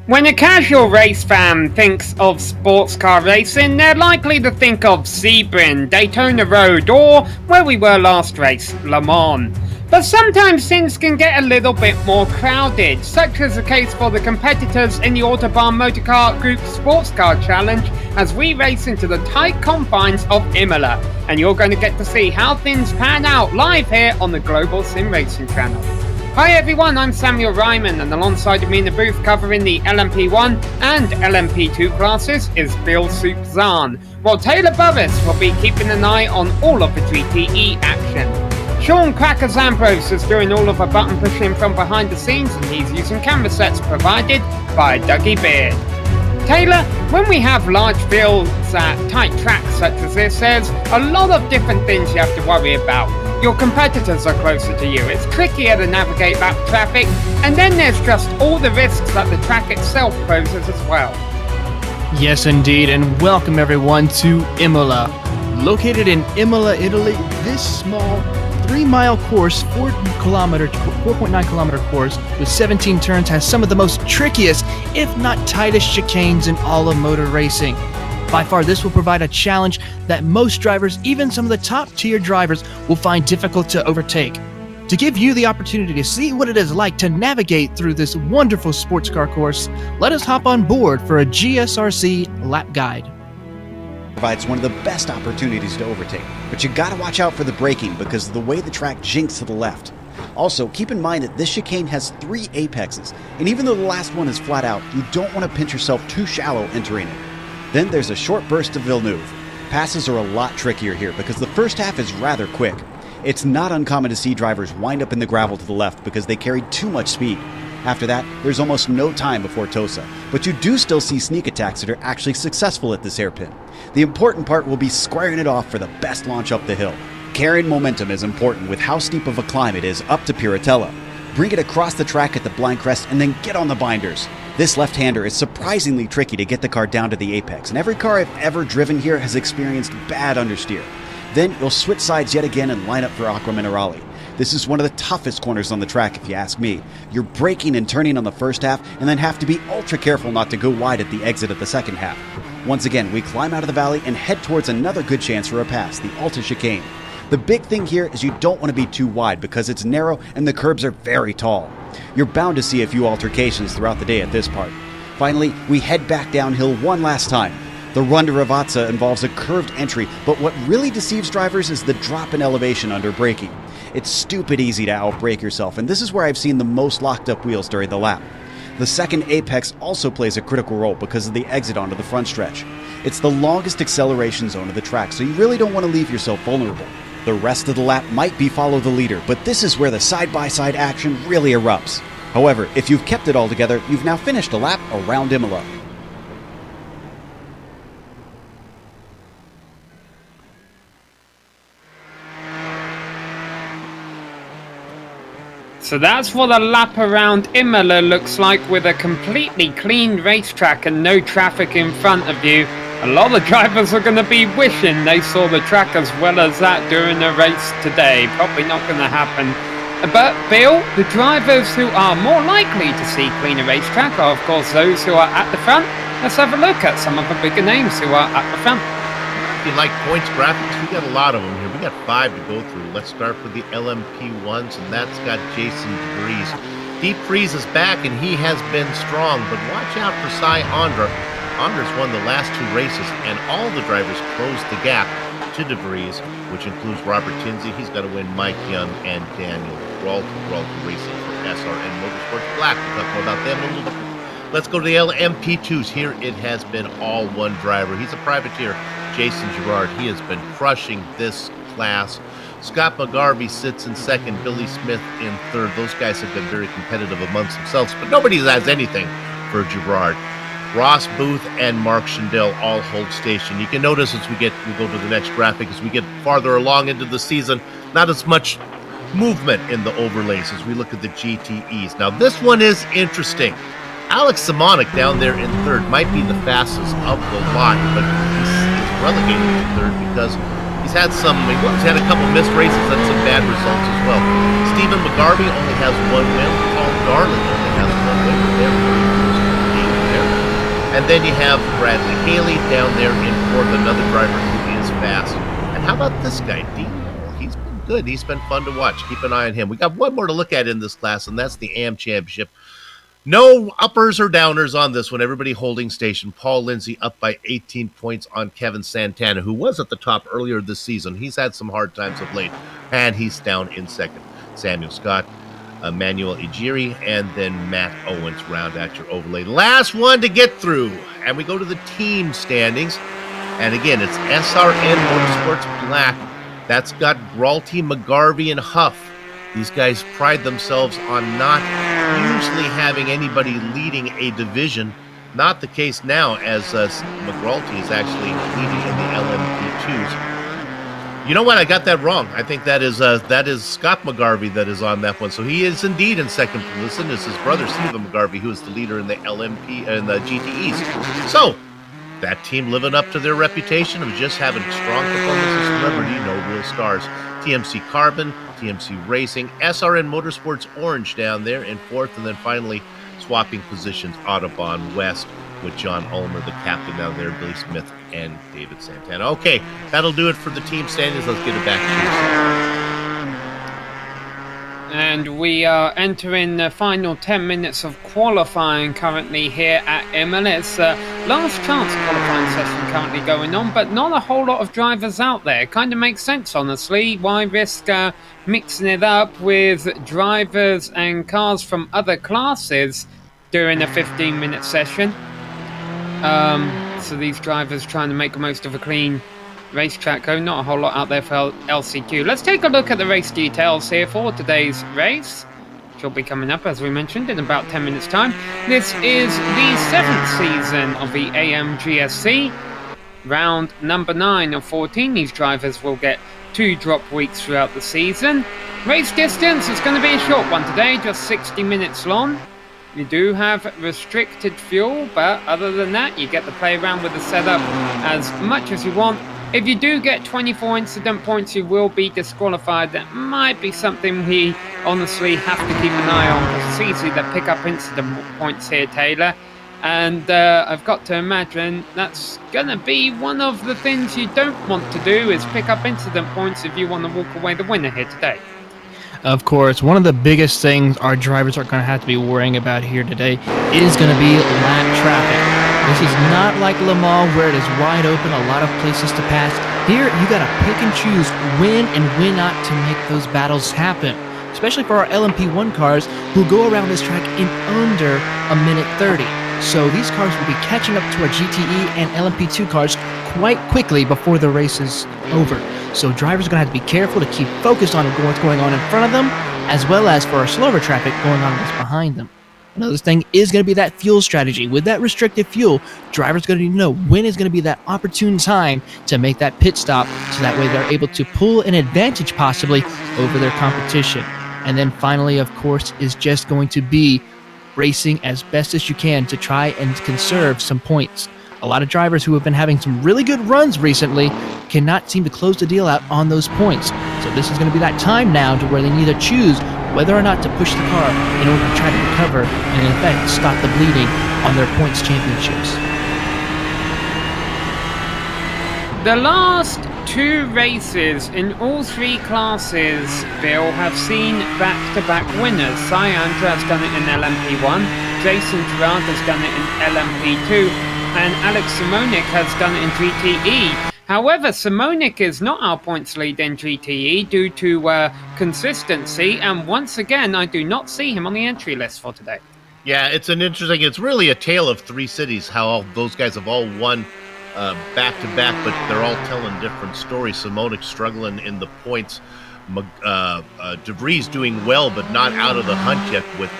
When a casual race fan thinks of sports car racing, they're likely to think of Sebring, Daytona Road, or where we were last race, Le Mans. But sometimes things can get a little bit more crowded, such as the case for the competitors in the Autobahn Motorcar Group Sportscar Challenge as we race into the tight confines of Imola. And you're going to get to see how things pan out live here on the Global SimRacing Channel. Hi everyone, I'm Samuel Ryman, and alongside of me in the booth covering the LMP1 and LMP2 classes is Bill Soup Zahn, while Taylor Burris will be keeping an eye on all of the GTE action. Sean Crackers Ambrose is doing all of the button pushing from behind the scenes, and he's using camera sets provided by Dougie Beard. Taylor, when we have large fields at tight tracks such as this, there's a lot of different things you have to worry about. Your competitors are closer to you, it's trickier to navigate that traffic, and then there's just all the risks that the track itself poses as well. Yes indeed, and welcome everyone to Imola. Located in Imola, Italy, this small 3-mile course, 4.9 kilometer course with 17 turns has some of the most trickiest, if not tightest chicanes in all of motor racing. By far, this will provide a challenge that most drivers, even some of the top-tier drivers, will find difficult to overtake. To give you the opportunity to see what it is like to navigate through this wonderful sports car course, let us hop on board for a GSRC lap guide. Provides one of the best opportunities to overtake, but you gotta watch out for the braking because of the way the track jinks to the left. Also, keep in mind that this chicane has 3 apexes, and even though the last one is flat out, you don't want to pinch yourself too shallow entering it. Then there's a short burst of Villeneuve. Passes are a lot trickier here because the first half is rather quick. It's not uncommon to see drivers wind up in the gravel to the left because they carried too much speed. After that, there's almost no time before Tosa, but you do still see sneak attacks that are actually successful at this hairpin. The important part will be squaring it off for the best launch up the hill. Carrying momentum is important with how steep of a climb it is up to Piratella. Bring it across the track at the blind crest and then get on the binders. This left-hander is surprisingly tricky to get the car down to the apex, and every car I've ever driven here has experienced bad understeer. Then you'll switch sides yet again and line up for Acqua Minerale. This is one of the toughest corners on the track if you ask me. You're braking and turning on the first half and then have to be ultra careful not to go wide at the exit of the second half. Once again, we climb out of the valley and head towards another good chance for a pass, the Alta Chicane. The big thing here is you don't want to be too wide because it's narrow and the curbs are very tall. You're bound to see a few altercations throughout the day at this part. Finally, we head back downhill one last time. The run to Ravazza involves a curved entry, but what really deceives drivers is the drop in elevation under braking. It's stupid easy to outbrake yourself, and this is where I've seen the most locked up wheels during the lap. The second apex also plays a critical role because of the exit onto the front stretch. It's the longest acceleration zone of the track, so you really don't want to leave yourself vulnerable. The rest of the lap might be follow the leader, but this is where the side-by-side action really erupts. However, if you've kept it all together, you've now finished a lap around Imola. So that's what a lap around Imola looks like with a completely clean racetrack and no traffic in front of you. A lot of drivers are going to be wishing they saw the track as well as that during the race today. Probably not going to happen. But Bill, the drivers who are more likely to see cleaner racetrack are of course those who are at the front. Let's have a look at some of the bigger names who are at the front. If you like points graphics, we got a lot of them here. We got 5 to go through. Let's start with the LMP1s, and that's got Jason DeVries. Deep Freeze is back, and he has been strong, but watch out for Cy Andra. Andres won the last 2 races, and all the drivers closed the gap to DeVries, which includes Robert Tinsey. He's got to win Mike Young and Daniel Ralter Racing for SRN Motorsports Black. We'll talk more about them in a little bit. Let's go to the LMP2s. Here it has been all one driver. He's a privateer, Jason Girard. He has been crushing this class. Scott McGarvey sits in second, Billy Smith in third. Those guys have been very competitive amongst themselves, but nobody has anything for Girard. Ross Booth and Mark Schindel all hold station. You can notice as we go to the next graphic, as we get farther along into the season, not as much movement in the overlays as we look at the GTEs. Now this one is interesting. Alex Simonik down there in third might be the fastest of the lot, but he's relegated to third because he's had a couple missed races and some bad results as well. Stephen McGarvey only has 1 win. Paul Darling only has 1 win. then you have Bradley Haley down there in fourth, another driver who is fast. And how about this guy, Dean? He's been good. He's been fun to watch. Keep an eye on him. We got one more to look at in this class, and that's the AM Championship. No uppers or downers on this one. Everybody holding station. Paul Lindsay up by 18 points on Kevin Santana, who was at the top earlier this season. He's had some hard times of late, and he's down in second. Samuel Scott, Manuel Ejiri, and then Matt Owens round out your overlay. Last one to get through, and we go to the team standings. And again, it's SRN Motorsports Black. That's got Gralty, McGarvey, and Huff. These guys pride themselves on not usually having anybody leading a division. Not the case now, as McGralty is actually leading in the LMP2s. You know what? I got that wrong. I think that is Scott McGarvey that is on that one. So he is indeed in second position. This is his brother, Stephen McGarvey, who is the leader in the LMP and the GTEs. So that team living up to their reputation of just having strong performances, celebrity, no real stars. TMC Carbon, TMC Racing, SRN Motorsports Orange down there in fourth, and then finally swapping positions, Autobahn West with John Ulmer, the captain down there, Billy Smith, and David Santana. Okay, that'll do it for the team standings. Let's get it back to you. And we are entering the final 10 minutes of qualifying currently here at Imola. It's last chance qualifying session currently going on, but not a whole lot of drivers out there. Kind of makes sense, honestly. Why risk mixing it up with drivers and cars from other classes during a 15-minute session? So these drivers trying to make the most of a clean racetrack. Not a whole lot out there for LCQ. Let's take a look at the race details here for today's race, which will be coming up, as we mentioned, in about 10 minutes time. This is the 7th season of the AMGSC, round number 9 of 14. These drivers will get 2 drop weeks throughout the season. Race distance is going to be a short one today, just 60 minutes long. You do have restricted fuel, but other than that, you get to play around with the setup as much as you want. If you do get 24 incident points, you will be disqualified. That might be something we honestly have to keep an eye on, because it's easy to pick up incident points here, Taylor. And I've got to imagine that's going to be one of the things you don't want to do, is pick up incident points if you want to walk away the winner here today. Of course, one of the biggest things our drivers are going to have to be worrying about here today is going to be lap traffic. This is not like Le Mans where it is wide open, a lot of places to pass. Here, you got to pick and choose when and when not to make those battles happen, especially for our LMP1 cars who go around this track in under a minute 30. So these cars will be catching up to our GTE and LMP2 cars quite quickly before the race is over. So drivers are going to have to be careful to keep focused on what's going on in front of them, as well as for our slower traffic going on what's behind them. Another thing is going to be that fuel strategy. With that restricted fuel, drivers are going to need to know when is going to be that opportune time to make that pit stop, so that way they're able to pull an advantage possibly over their competition. And then finally, of course, is just going to be racing as best as you can to try and conserve some points. A lot of drivers who have been having some really good runs recently cannot seem to close the deal out on those points. So this is going to be that time now to where they need to choose whether or not to push the car in order to try to recover and in effect stop the bleeding on their points championships. The last 2 races in all 3 classes, Bill, have seen back-to-back winners. Syandra has done it in LMP1, Jason Gerard has done it in LMP2, and Alex Simonik has done it in GTE. However, Simonik is not our points lead in GTE due to consistency, and once again, I do not see him on the entry list for today. Yeah, it's really a tale of 3 cities, how all those guys have all won back-to-back, but they're all telling different stories. Simonik struggling in the points. DeVries doing well, but not out of the hunt yet with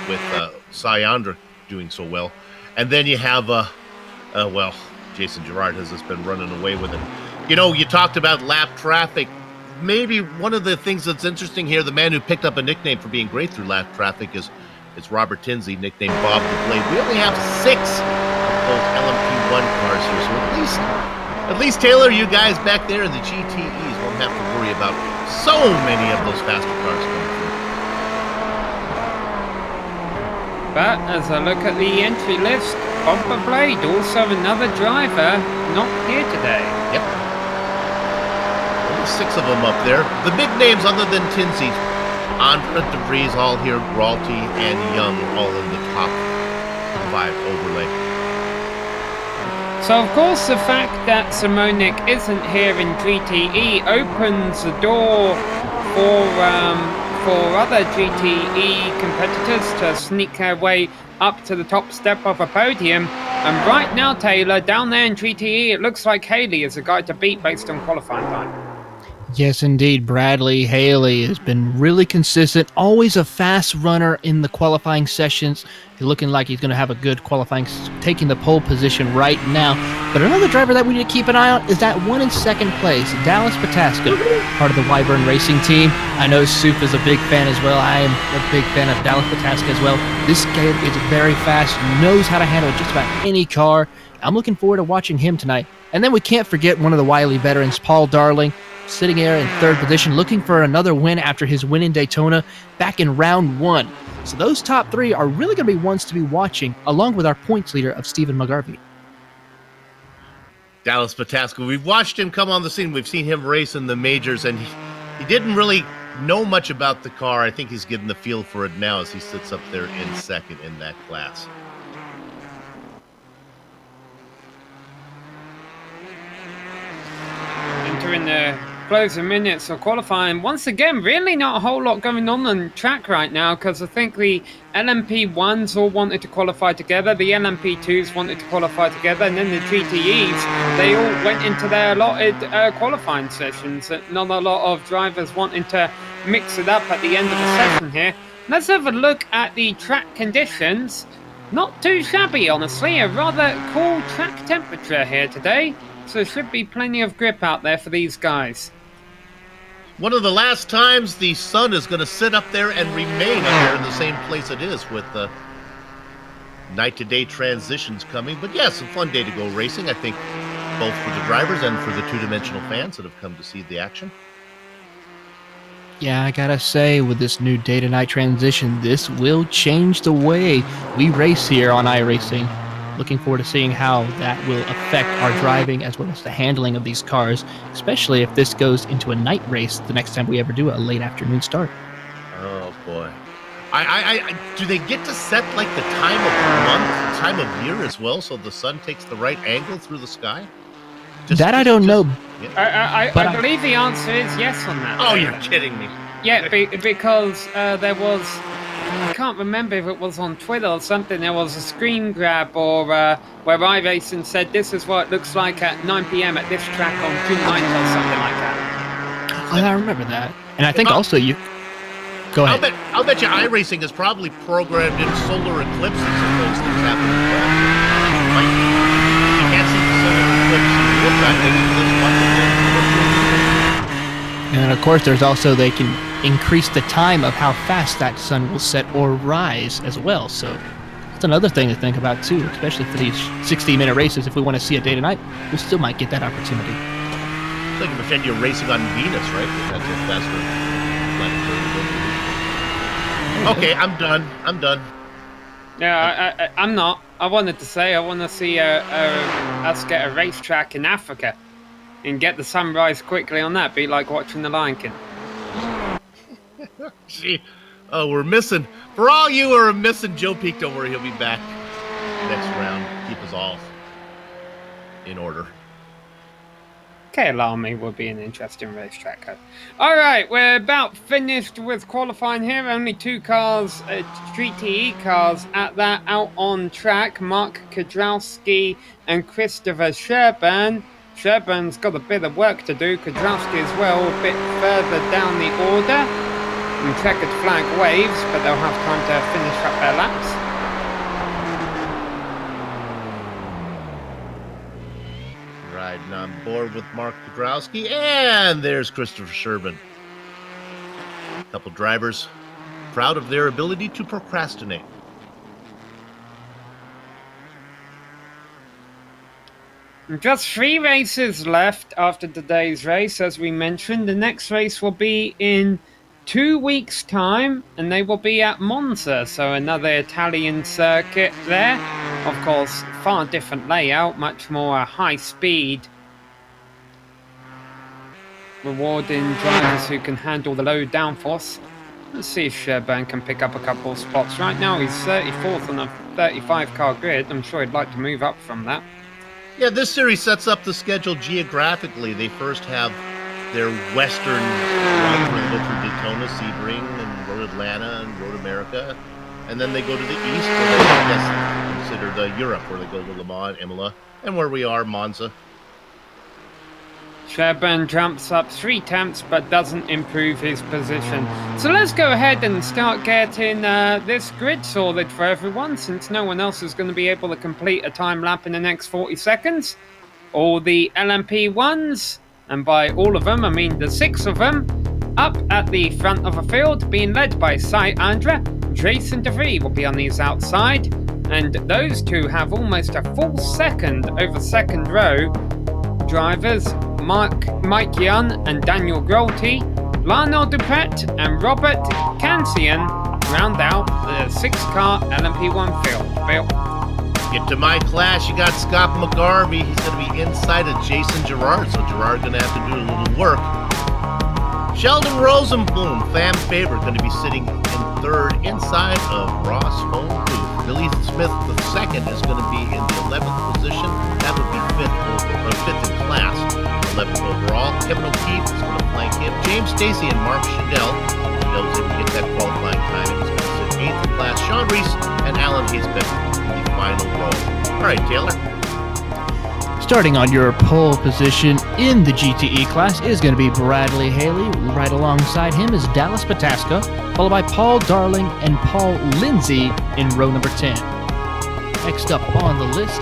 Syandra doing so well. And then you have, well, Jason Gerard has just been running away with it. You know, you talked about lap traffic. Maybe one of the things that's interesting here, the man who picked up a nickname for being great through lap traffic is Robert Tinsley, nicknamed Bob the Blade. We only have 6 of those LMP1 cars here, so at least Taylor, you guys back there in the GTEs won't have to worry about so many of those faster cars coming through. But as I look at the entry list, Bumper Blade, also another driver, not here today. Yep. Only 6 of them up there. The big names other than Tinsey, Andra, DeVries, all here, Ralty, and Young, all in the top 5 overlay. So of course the fact that Simonik isn't here in GTE opens the door for other GTE competitors to sneak their way up to the top step of a podium. And right now, Taylor, down there in GTE, it looks like Haley is the guy to beat based on qualifying time. Yes, indeed. Bradley Haley has been really consistent, always a fast runner in the qualifying sessions. He's looking like he's going to have a good qualifying, taking the pole position right now. But another driver that we need to keep an eye on is that one in second place, Dallas Pataska, part of the Wyvern Racing team. I know Soup is a big fan as well. I am a big fan of Dallas Pataska as well. This kid is very fast, knows how to handle just about any car. I'm looking forward to watching him tonight. And then we can't forget one of the wily veterans, Paul Darling, sitting there in third position, looking for another win after his win in Daytona back in round 1. So those top 3 are really going to be ones to be watching, along with our points leader of Stephen McGarvey. Dallas Pataska, we've watched him come on the scene. We've seen him race in the majors, and he didn't really know much about the car. I think he's getting the feel for it now as he sits up there in second in that class. Entering the closing minutes of qualifying. Once again, really not a whole lot going on track right now, because I think the LMP1s all wanted to qualify together, the LMP2s wanted to qualify together, and then the GTEs, they all went into their allotted qualifying sessions. Not a lot of drivers wanting to mix it up at the end of the session here. Let's have a look at the track conditions. Not too shabby, honestly. A rather cool track temperature here today, so there should be plenty of grip out there for these guys. One of the last times the sun is going to sit up there and remain up there in the same place it is, with the night-to-day transitions coming. But yes, a fun day to go racing, I think, both for the drivers and for the two-dimensional fans that have come to see the action. Yeah, I gotta say, with this new day-to-night transition, this will change the way we race here on iRacing. Looking forward to seeing how that will affect our driving as well as the handling of these cars, especially if this goes into a night race the next time we ever do a late afternoon start. Oh boy. Do they get to set like the time of month, time of year as well, so the sun takes the right angle through the sky? I don't know. Yeah. I believe the answer is yes on that. Oh, you're kidding me. Yeah, because there was, I can't remember if it was on Twitter or something, there was a screen grab or where iRacing said this is what it looks like at 9 p.m. at this track on June 9th or something like that. I remember that. And I think also you... Go ahead. I'll bet you iRacing is probably programmed in solar eclipses if those things happen. You can't see the solar eclipse in real time. And of course, there's also, they can increase the time of how fast that sun will set or rise as well. So that's another thing to think about too, especially for these 60-minute races. If we want to see a day to night, we still might get that opportunity. It's like pretend you're racing on Venus, right? That's a faster planetary. Okay, I'm done. Yeah, I'm not. I wanted to say I want to see us get a racetrack in Africa and get the sunrise quickly on that. Be like watching the Lion King. Gee, oh, we're missing. For all you who are missing Joe Peak, don't worry, he'll be back next round. Keep us all in order. K-Alarmy will be an interesting racetrack. Alright, we're about finished with qualifying here. Only 2 cars, GTE cars at that out on track. Mark Kudrowski and Christopher Sherburn. Sherburn's got a bit of work to do. Kudrowski as well, a bit further down the order. And checkered flag waves, but they'll have time to finish up their laps. Riding on board with Mark Kudrowski, and there's Christopher Sherburn. A couple drivers proud of their ability to procrastinate. Just 3 races left after today's race, as we mentioned. The next race will be in 2 weeks' time, and they will be at Monza, so another Italian circuit there. Of course, far different layout, much more high speed, rewarding drivers who can handle the low downforce. Let's see if Sherburne can pick up a couple of spots. Right now he's 34th on a 35 car grid. I'm sure he'd like to move up from that. Yeah, this series sets up the schedule geographically. They first have their western run where they go through Daytona, Sebring, and Road Atlanta, and Road America. And then they go to the east, where they, I guess, considered Europe, where they go to Le Mans, Imola, and where we are, Monza. Sherburne jumps up 3 tenths but doesn't improve his position. So let's go ahead and start getting this grid sorted for everyone, since no one else is going to be able to complete a time lap in the next 40 seconds. All the LMP1s, and by all of them I mean the 6 of them, up at the front of the field, being led by Cy Andra. Jason DeVries will be on his outside, and those two have almost a full second over second row. Drivers Mike Young and Daniel Grolty, Lionel Dupet and Robert Kansian round out the 6-car LMP1 field. Bill. Get to my class, you got Scott McGarvey. He's going to be inside of Jason Girard, so Girard's going to have to do a little work. Sheldon Rosenblum, fan favorite, going to be sitting in 3rd inside of Ross home booth. Billy Smith II is going to be in the 11th position. That would be 5th in class, 11th overall. Kevin O'Keefe is going to flank him. James Stacy and Mark Shadell. Shadell's able to get that qualifying time, and he's going to sit 8th in class. Sean Reese and Alan Haysbeth in the final row. All right, Taylor. Starting on your pole position in the GTE class is going to be Bradley Haley. Right alongside him is Dallas Pataska, followed by Paul Darling and Paul Lindsay in row number 10. Next up on the list,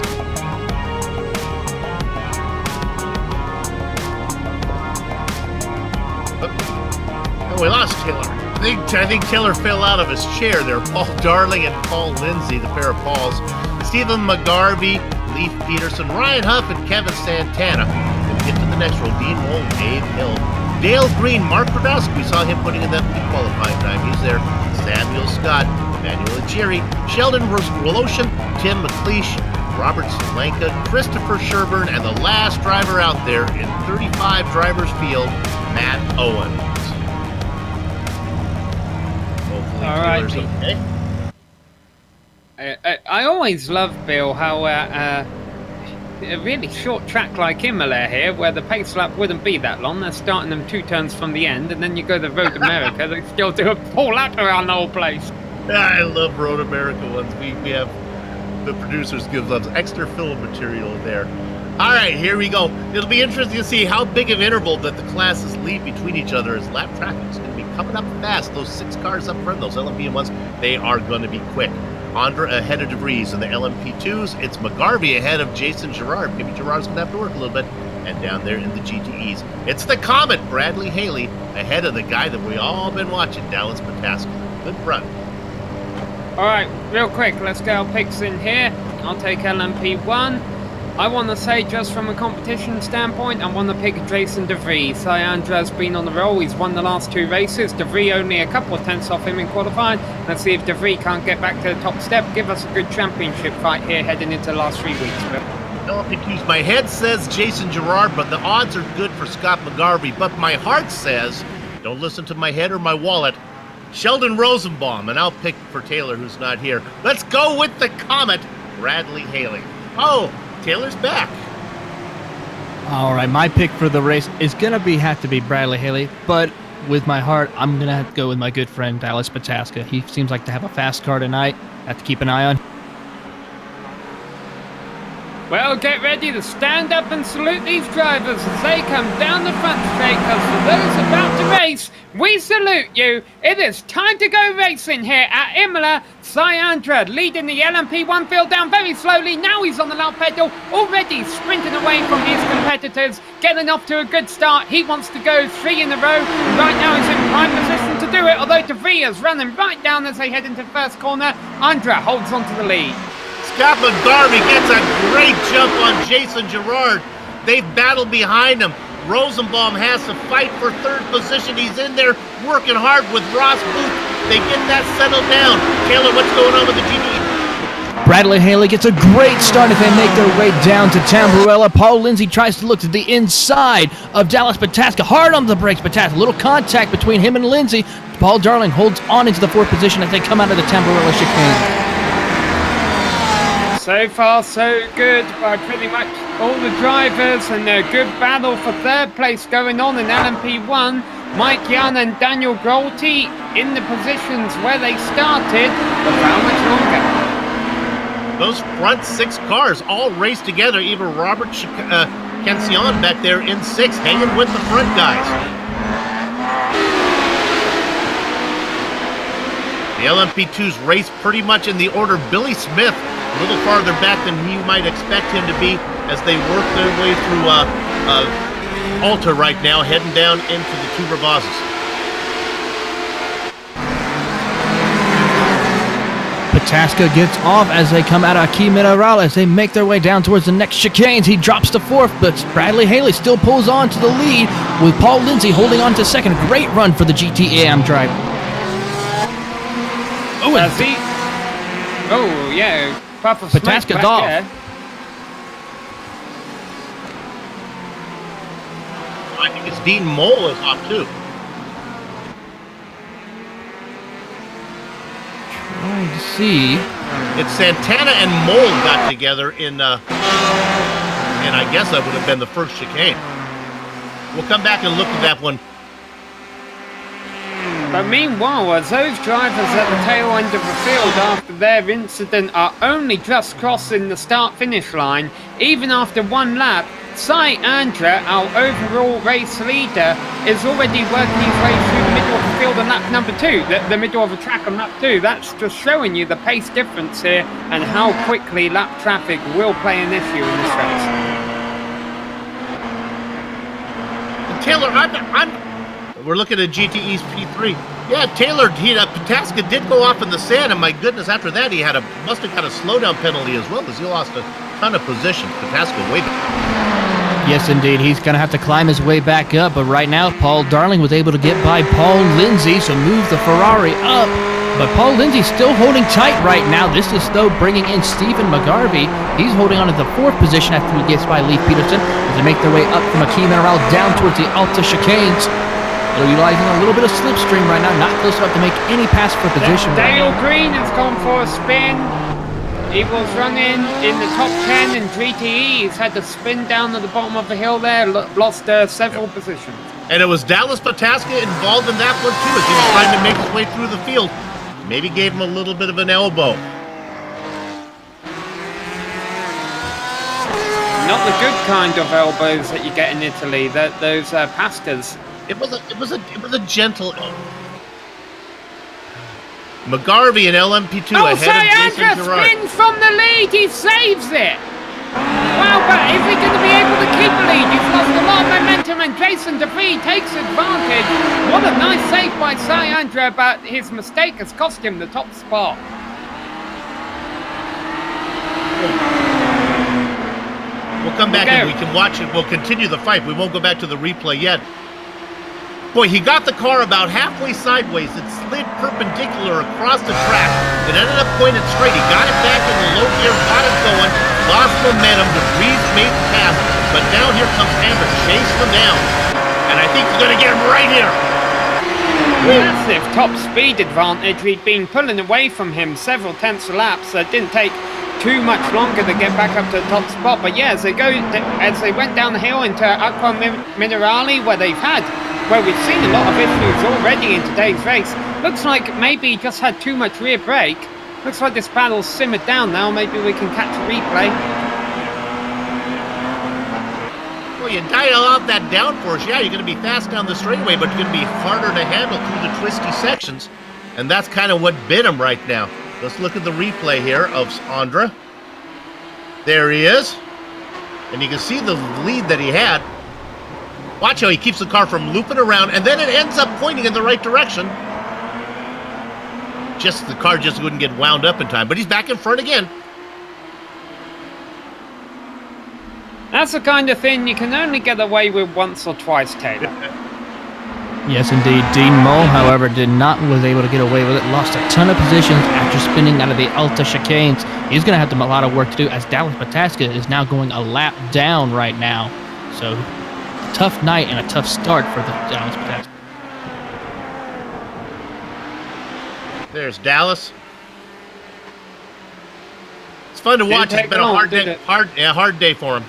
oh, we lost Taylor. I think Taylor fell out of his chair there. Paul Darling and Paul Lindsay, the pair of Pauls. Stephen McGarvey, Leif Peterson, Ryan Huff, and Kevin Santana. We'll get to the next row. Dean Wool, Dave Hill, Dale Green, Mark Radowski. We saw him putting in that qualifying time. He's there. Samuel Scott, Emmanuel Ajiri, Sheldon Woloshin, Tim McLeish, Robert Solanka, Christopher Sherburne, and the last driver out there in 35 drivers field, Matt Owens. Hopefully All right, Taylor's okay. I always love, Bill, how a really short track like Imola here, where the pace lap wouldn't be that long, they're starting them 2 turns from the end, and then you go to Road America, they still do a full lap around the whole place. I love Road America ones. We have, the producers give us extra film material there. All right, here we go. It'll be interesting to see how big of interval that the classes leave between each other, as lap traffic is going to be coming up fast. Those 6 cars up front, those LMP ones, they are going to be quick. Andra ahead of DeVries in the LMP2s. It's McGarvey ahead of Jason Girard. Maybe Girard's going to have to work a little bit. And down there in the GTEs, it's the Comet, Bradley Haley, ahead of the guy that we all been watching, Dallas Pataska. Good run. All right, real quick, let's get our picks in here. I'll take LMP1. I want to say, just from a competition standpoint, I want to pick Jason DeVries. Cyandra's been on the roll. He's won the last 2 races. DeVries only a couple of tenths off him in qualifying. Let's see if DeVries can't get back to the top step. Give us a good championship fight here heading into the last 3 weeks. Don't confuse. My head says Jason Girard, but the odds are good for Scott McGarvey. But my heart says, don't listen to my head or my wallet, Sheldon Rosenbaum. And I'll pick for Taylor, who's not here. Let's go with the Comet, Bradley Haley. Oh, Taylor's back. all right, my pick for the race is going to have to be Bradley Haley, but with my heart, I'm going to have to go with my good friend Dallas Pataska. He seems like to have a fast car tonight. Have to keep an eye on. Well, get ready to stand up and salute these drivers as they come down the front straight, because for those about to race, we salute you. It is time to go racing here at Imola. Cyandra leading the LMP1 field down very slowly. Now he's on the loud pedal, already sprinting away from his competitors, getting off to a good start. He wants to go 3 in a row. Right now he's in prime position to do it, although DeVries is running right down as they head into the first corner. Andra holds on to the lead. Scott McGarvey gets a great jump on Jason Girard. They've battled behind him. Rosenbaum has to fight for 3rd position. He's in there working hard with Ross Booth. They get that settled down. Taylor, what's going on with the GT? Bradley Haley gets a great start as they make their way down to Tamburello. Paul Lindsay tries to look to the inside of Dallas Pataska. Hard on the brakes, Pataska. A little contact between him and Lindsay. Paul Darling holds on into the 4th position as they come out of the Tamburello chicane. So far, so good by pretty much all the drivers, and a good battle for 3rd place going on in LMP1. Mike Young and Daniel Grolty in the positions where they started, but how much longer? Those front 6 cars all raced together. Even Robert Cancion back there in 6th, hanging with the front guys. The LMP2s race pretty much in the order. Billy Smith, a little farther back than you might expect him to be as they work their way through Alta right now, heading down into the 2 Bravazes. Pataska gets off as they come out of Key Mineral as they make their way down towards the next chicanes. He drops to 4th, but Bradley Haley still pulls on to the lead with Paul Lindsay holding on to 2nd. Great run for the GTAM driver. Oh, yeah. Pataska's off. There. I think it's Dean Mole is off too. Trying to see. It's Santana and Mole got together in, and I guess that would have been the first chicane. We'll come back and look at that one. But meanwhile, as those drivers at the tail end of the field after their incident are only just crossing the start-finish line, even after 1 lap, Sai Andra, our overall race leader, is already working his way through the middle of the field on lap number 2, the middle of the track on lap 2. That's just showing you the pace difference here and how quickly lap traffic will play an issue in this race. Taylor, we're looking at GTE's P3. Yeah, Taylor, Pataska did go off in the sand, and my goodness, after that he must have got a slowdown penalty as well, as he lost a ton of positions. Pataska way back. Yes, indeed. He's going to have to climb his way back up, but right now Paul Darling was able to get by Paul Lindsay, so move the Ferrari up. But Paul Lindsay's still holding tight right now. This is, though, bringing in Stephen McGarvey. He's holding on to the 4th position after he gets by Leif Peterson as they make their way up from Key Mineral down towards the Alta chicanes. They're utilizing a little bit of slipstream right now, not close enough to make any pass for position. Dale Green has gone for a spin. He was running in the top 10 in GTE. He's had to spin down at the bottom of the hill there, lost several positions. And it was Dallas Pataska involved in that one too, as he was trying to make his way through the field. Maybe gave him a little bit of an elbow. Not the good kind of elbows that you get in Italy. Those pastas. It was a gentle elbow. McGarvey and LMP2 ahead of Jason Gerard. Spins from the lead. He saves it. Wow, but is he going to be able to keep the lead? He's lost a lot of momentum, and Jason DeVries takes advantage. What a nice save by Sayandra, but his mistake has cost him the top spot. We'll come back and we can watch it. We'll continue the fight. We won't go back to the replay yet. Boy, he got the car about halfway sideways. It slid perpendicular across the track. It ended up pointed straight. He got it back in the low gear, got it going, lost momentum. DeVries made the pass, but now here comes Hammer chasing him down. And I think he's going to get him right here. Massive top speed advantage. He'd been pulling away from him several tenths of laps, so it didn't take too much longer to get back up to the top spot. But yeah, as they went down the hill into Aqua Minerale, where we've seen a lot of issues already in today's race. Looks like maybe he just had too much rear brake. Looks like this battle's simmered down now. Maybe we can catch a replay. Well, you dial out that downforce. Yeah, you're going to be fast down the straightaway, but you're going to be harder to handle through the twisty sections. And that's kind of what bit him right now. Let's look at the replay here of Andra. There he is. And you can see the lead that he had. Watch how he keeps the car from looping around, and then it ends up pointing in the right direction. The car just wouldn't get wound up in time, but he's back in front again. That's the kind of thing you can only get away with once or twice, Taylor. Yes, indeed. Dean Mole, however, was able to get away with it. Lost a ton of positions after spinning out of the Alta chicanes. He's going to have a lot of work to do, as Dallas Pataska is now going a lap down right now. So, tough night and a tough start for the Dallas Pataska. There's Dallas. It's fun to watch. It's been a hard day for him.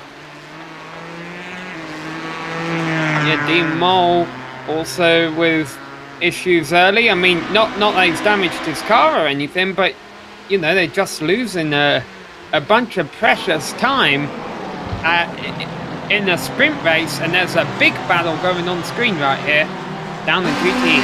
Yeah, Dean Mole also with issues early. I mean, not that he's damaged his car or anything, but you know, they're just losing a bunch of precious time in a sprint race, and there's a big battle going on screen right here down the GT.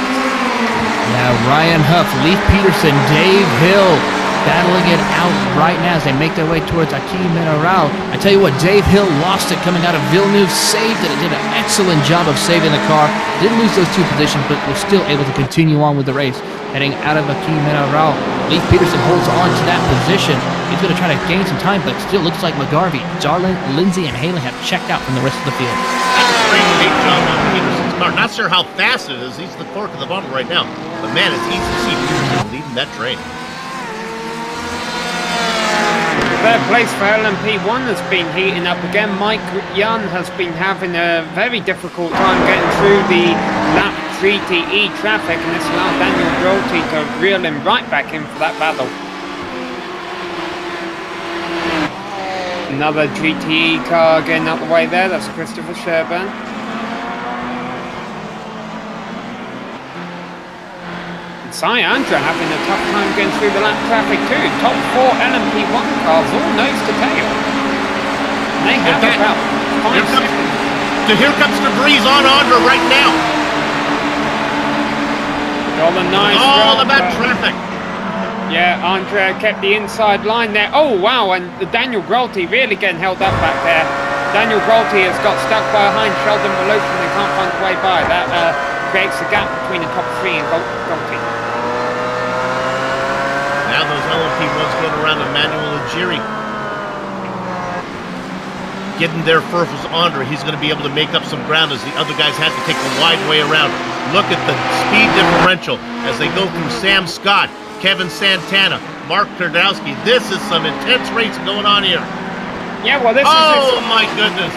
Yeah, Ryan Huff, Leif Peterson, Dave Hill battling it out right now as they make their way towards Aki Mineral. I tell you what, Dave Hill lost it coming out of Villeneuve, saved it, did an excellent job of saving the car. Didn't lose those 2 positions, but was still able to continue on with the race. Heading out of Aki Mineral, Leif Peterson holds on to that position. He's going to try to gain some time, but it still looks like McGarvey, Darlin, Lindsay, and Haley have checked out from the rest of the field. That's a great job on Peterson's car. Not sure how fast it is. He's the cork of the bottle right now. But man, it's easy to see Peterson leading that train. Third place for LMP1 has been heating up again. Mike Young has been having a very difficult time getting through the lap 3TE traffic, and this allowed Daniel Grolte to reel him right back in for that battle. Another GTE car getting out the way there. That's Christopher Sherburne. Syandra having a tough time getting through the lap traffic too. Top 4 LMP1 cars all nose to tail. And they have about 5 seconds. Here comes DeVries on Andra right now. Got a nice all about traffic. Yeah, Andrea kept the inside line there. Oh wow, and the Daniel Grolte really getting held up back there. Daniel Grolte has got stuck behind Sheldon Malone and can't find a way by. That creates a gap between the top 3 and Grolte. Now those LMP1s going around Emmanuel Ujiri. Getting there first was Andre. He's going to be able to make up some ground as the other guys had to take the wide way around. Look at the speed differential as they go through Sam Scott, Kevin Santana, Mark Kardowski. This is some intense racing going on here. Yeah, well, this is... my goodness.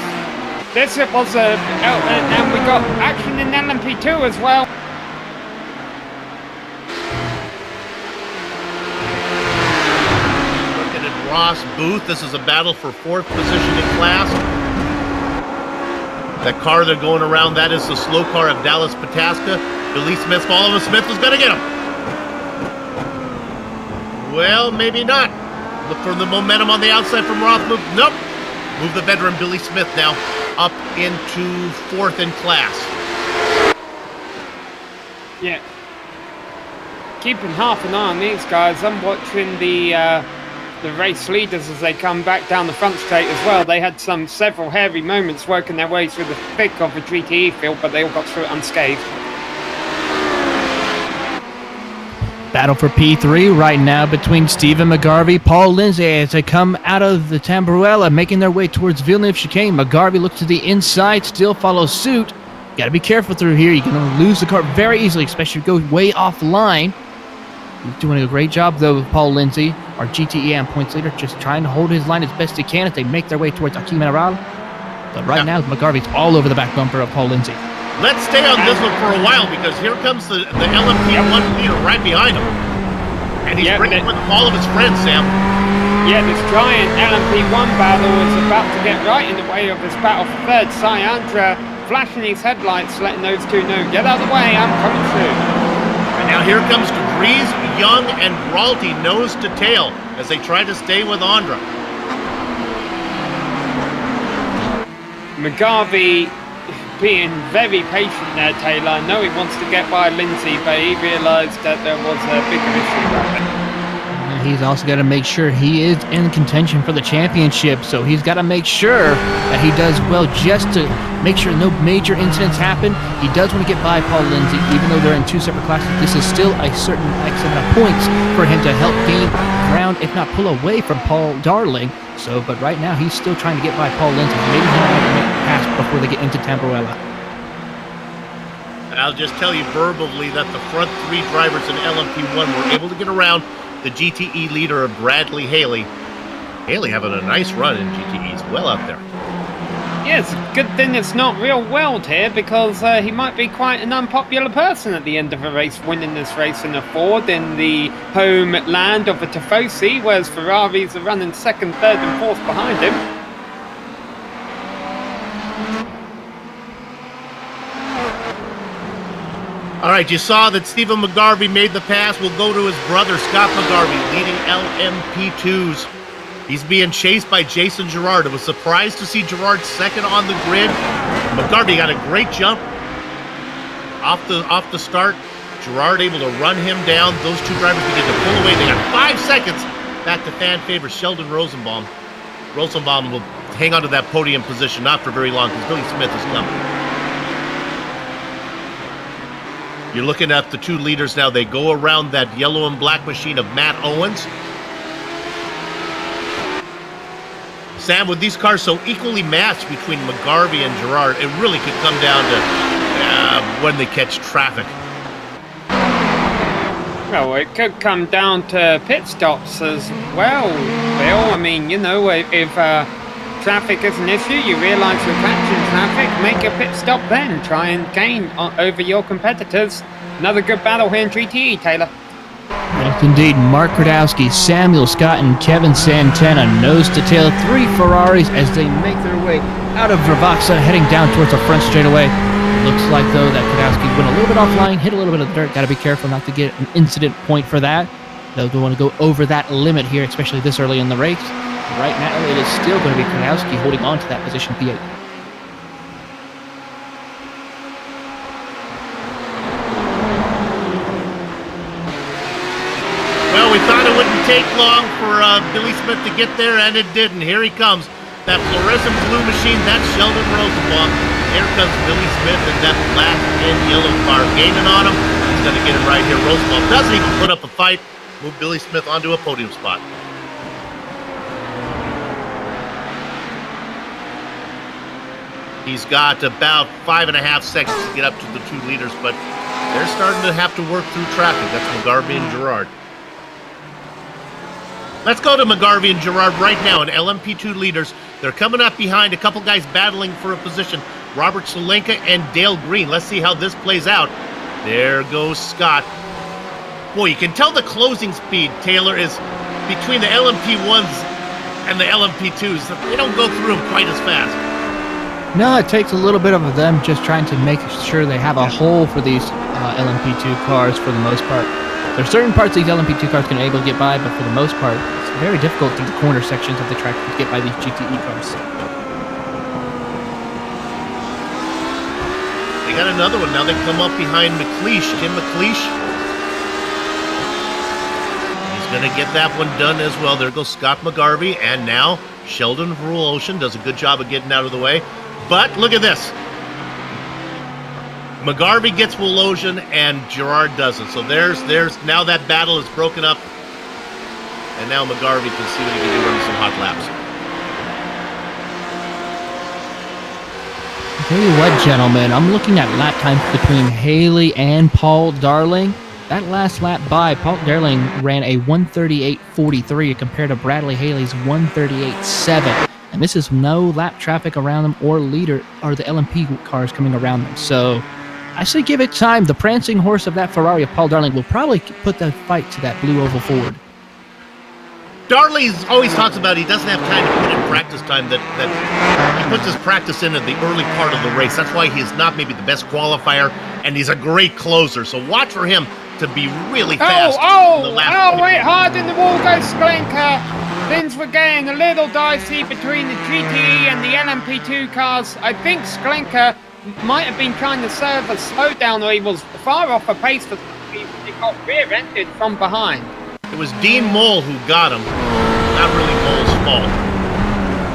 This was and we got action in LMP2 as well. Ross Booth. This is a battle for 4th position in class. That car they're going around, that is the slow car of Dallas Pataska. Billy Smith, Oliver Smith is going to get him. Well, maybe not. Look for the momentum on the outside from Rothmove. Nope. Move the veteran Billy Smith now up into 4th in class. Yeah. Keeping half an eye on these guys. I'm watching the race leaders as they come back down the front straight as well. They had several hairy moments working their way through the thick of the GTE field, but they all got through it unscathed. Battle for P3 right now between Stephen McGarvey, Paul Lindsay as they come out of the Tamburella, making their way towards Villeneuve chicane. McGarvey looks to the inside, still follows suit. Got to be careful through here. You're going to lose the car very easily, especially if you go way offline. He's doing a great job, though, with Paul Lindsay, our GTE and points leader, just trying to hold his line as best he can as they make their way towards Aki Mineral. But right now, McGarvey's all over the back bumper of Paul Lindsay. Let's stay on this one for a while, because here comes the LMP1 leader right behind him. And he's bringing with him all of his friends, Sam. Yeah, this giant LMP1 battle is about to get right in the way of this battle for 3rd. Syandra flashing his headlights, letting those two know, get out of the way, I'm coming through. And now here comes DeVries, Young, and Bralte nose to tail as they try to stay with Andra. McGarvey being very patient there, Taylor. I know he wants to get by Lindsay, but he realised that there was a bigger issue right there. He's also got to make sure he is in contention for the championship, so he's got to make sure that he does well just to make sure no major incidents happen. He does want to get by Paul Lindsay, even though they're in 2 separate classes. This is still a certain X amount of points for him to help gain ground, if not pull away from Paul Darling. So, but right now he's still trying to get by Pass before they get into Tamburella. I'll just tell you verbally that the front three drivers in LMP1 were able to get around the GTE leader of Bradley Haley. Haley having a nice run in GTEs, well out there. Yeah, it's a good thing it's not real Weld here, because he might be quite an unpopular person at the end of a race, winning this race in a Ford in the homeland of the Tifosi, whereas Ferraris are running second, third and fourth behind him. All right, you saw that Stephen McGarvey made the pass. We'll go to his brother, Scott McGarvey, leading LMP2s. He's being chased by Jason Girard. It was surprised to see Girard second on the grid. McGarvey got a great jump off the start. Girard able to run him down. Those two drivers begin to pull away. They got 5 seconds back to fan favorite Sheldon Rosenbaum. Rosenbaum will hang on to that podium position, not for very long, because Billy Smith is coming. You're looking at the two leaders now. They go around that yellow and black machine of Matt Owens. Sam, with these cars so equally matched between McGarvey and Girard, it really could come down to when they catch traffic. Well, it could come down to pit stops as well, Bill. I mean, you know, if traffic is an issue, you realise you're catching traffic, make a pit stop then. Try and gain over your competitors. Another good battle here in GTE, Taylor. Yes, indeed. Mark Gradowski, Samuel Scott, and Kevin Santana nose to tail 3 Ferraris as they make their way out of Ravaxa, heading down towards the front straightaway. Looks like, though, that Gradowski went a little bit offline, hit a little bit of dirt. Got to be careful not to get an incident point for that. They'll want to go over that limit here, especially this early in the race. Right now, it is still going to be Gradowski holding on to that position P8. Well, we thought it wouldn't take long for Billy Smith to get there, and it didn't. Here he comes. That fluorescent blue machine, that's Sheldon Rosenbaum. Here comes Billy Smith in that black and yellow car, gaining on him. He's going to get it right here. Rosenbaum doesn't even put up a fight. Move Billy Smith onto a podium spot. He's got about 5.5 seconds to get up to the two leaders, but they're starting to have to work through traffic. That's McGarvey and Girard. Let's go to McGarvey and Girard right now, and LMP2 leaders. They're coming up behind a couple guys battling for a position. Robert Solenka and Dale Green. Let's see how this plays out. There goes Scott. Boy, you can tell the closing speed, Taylor, is between the LMP1s and the LMP2s. They don't go through them quite as fast. No, it takes a little bit of them just trying to make sure they have a hole for these LMP2 cars for the most part. There's certain parts these LMP2 cars can able to get by, but for the most part, it's very difficult through the corner sections of the track to get by these GTE cars. They got another one now. They come up behind McLeish, Tim McLeish. He's going to get that one done as well. There goes Scott McGarvey, and now Sheldon Verwolshan does a good job of getting out of the way. But look at this. McGarvey gets Woloshin and Girard doesn't. So there's now that battle is broken up. And now McGarvey can see what he can do running some hot laps. I'll tell you what, gentlemen, I'm looking at lap times between Haley and Paul Darling. That last lap by, Paul Darling ran a 138.43 compared to Bradley Haley's 138.7. And this is no lap traffic around them or the LMP cars coming around them. So I say give it time. The prancing horse of that Ferrari of Paul Darling will probably put the fight to that blue oval Ford. Darley always talks about he doesn't have time to put in practice time, that he puts his practice in at the early part of the race. That's why he's not maybe the best qualifier, and he's a great closer. So watch for him to be really fast. Wait, hard in the wall goes Sklenka. Things were getting a little dicey between the GTE and the LMP2 cars. I think Sklenka might have been trying to serve a slowdown, or he was far off a pace for he got rear-ended from behind. It was Dean Moll who got him. Not really Moll's fault.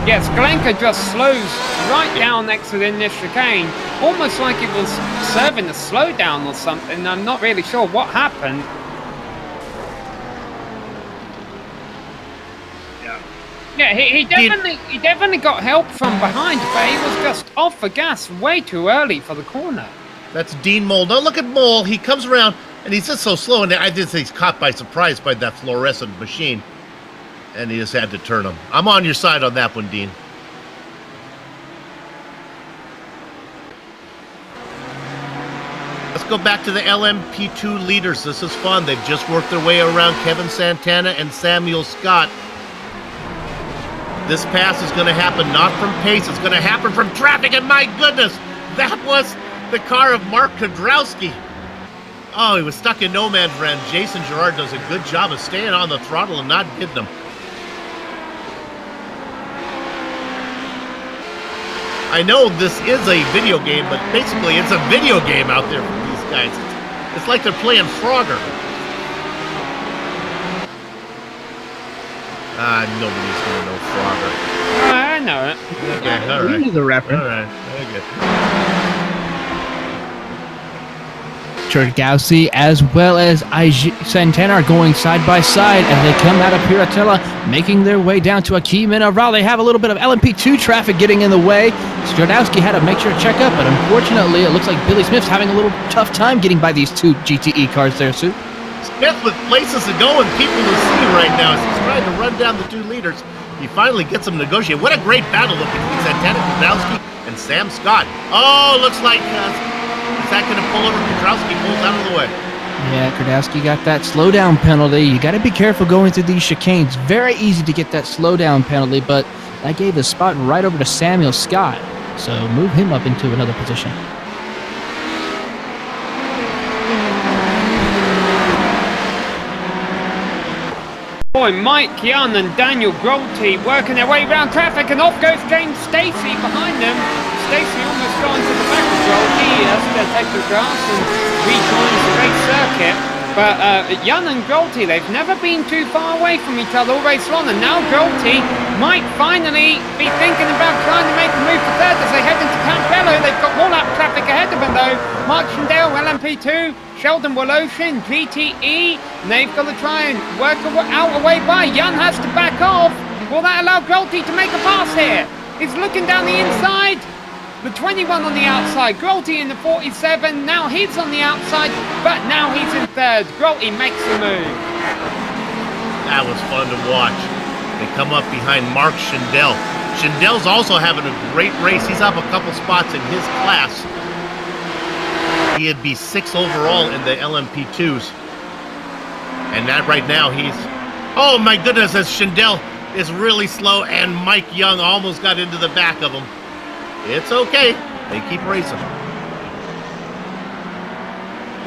Yes, Sklenka just slows right down next to the initial chicane, almost like it was serving a slowdown or something. I'm not really sure what happened. Yeah, he definitely got help from behind, but he was just off the gas way too early for the corner. That's Dean Mole. Now look at Mole. He comes around, and he's just so slow. And I just think he's caught by surprise by that fluorescent machine. And he just had to turn him. I'm on your side on that one, Dean. Let's go back to the LMP2 leaders. This is fun. They've just worked their way around Kevin Santana and Samuel Scott. This pass is going to happen not from pace. It's going to happen from traffic. And my goodness, that was the car of Mark Kudrowski. Oh, he was stuck in no man's land. Jason Girard does a good job of staying on the throttle and not hitting him. I know this is a video game, but basically it's a video game out there for these guys. It's like they're playing Frogger. Nobody's going to know Frogger. I know it. Okay, all right. You know the reference. All right, okay. Kudrowski as well as Santana are going side by side as they come out of Piratella, making their way down to Akimena. They have a little bit of LMP2 traffic getting in the way. Kudrowski had to make sure to check up, but unfortunately, it looks like Billy Smith's having a little tough time getting by these two GTE cars there, Sue. Smith with places to go and people to see right now as he's trying to run down the two leaders. He finally gets them negotiated. What a great battle between Santana, Kudrowski, and Sam Scott. Oh, looks like is that going to pull over? Kudrowski pulls out of the way. Yeah, Kudrowski got that slowdown penalty. You got to be careful going through these chicanes. Very easy to get that slowdown penalty, but that gave the spot right over to Samuel Scott. So move him up into another position. Boy, Mike Young and Daniel Grolte working their way around traffic, and off goes James Stacey behind them. Stacey almost going to the back of Grolte. He has to take the grass and rejoins the race circuit. But Young and Grolte, they've never been too far away from each other all race long, and now Grolte might finally be thinking about trying to make a move for third as they head into Campbello. They've got more lap traffic ahead of them though. Marchandale, LMP2, Sheldon Woloshin, GTE, and they've got to try and work out a way by. Young has to back off. Will that allow Grolte to make a pass here? He's looking down the inside. The 21 on the outside, Grolte in the 47, now he's on the outside, but now he's in third. Grolte makes the move. That was fun to watch. They come up behind Mark Schindel. Schindel's also having a great race. He's up a couple spots in his class. He'd be 6th overall in the LMP2s. And that right now he's... Oh my goodness, as Schindel is really slow and Mike Young almost got into the back of him. It's okay. They keep racing.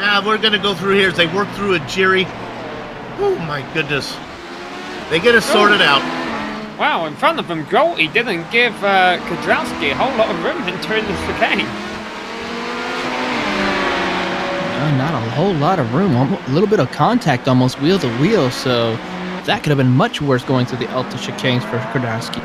Now we're going to go through here as they work through a Jiri. Oh my goodness. They get it sorted out. Wow, in front of him, Grolte didn't give Kudrowski a whole lot of room entering the chicane. Not a whole lot of room. A little bit of contact almost wheel to wheel, so that could have been much worse going through the Alta chicanes for Kudrowski.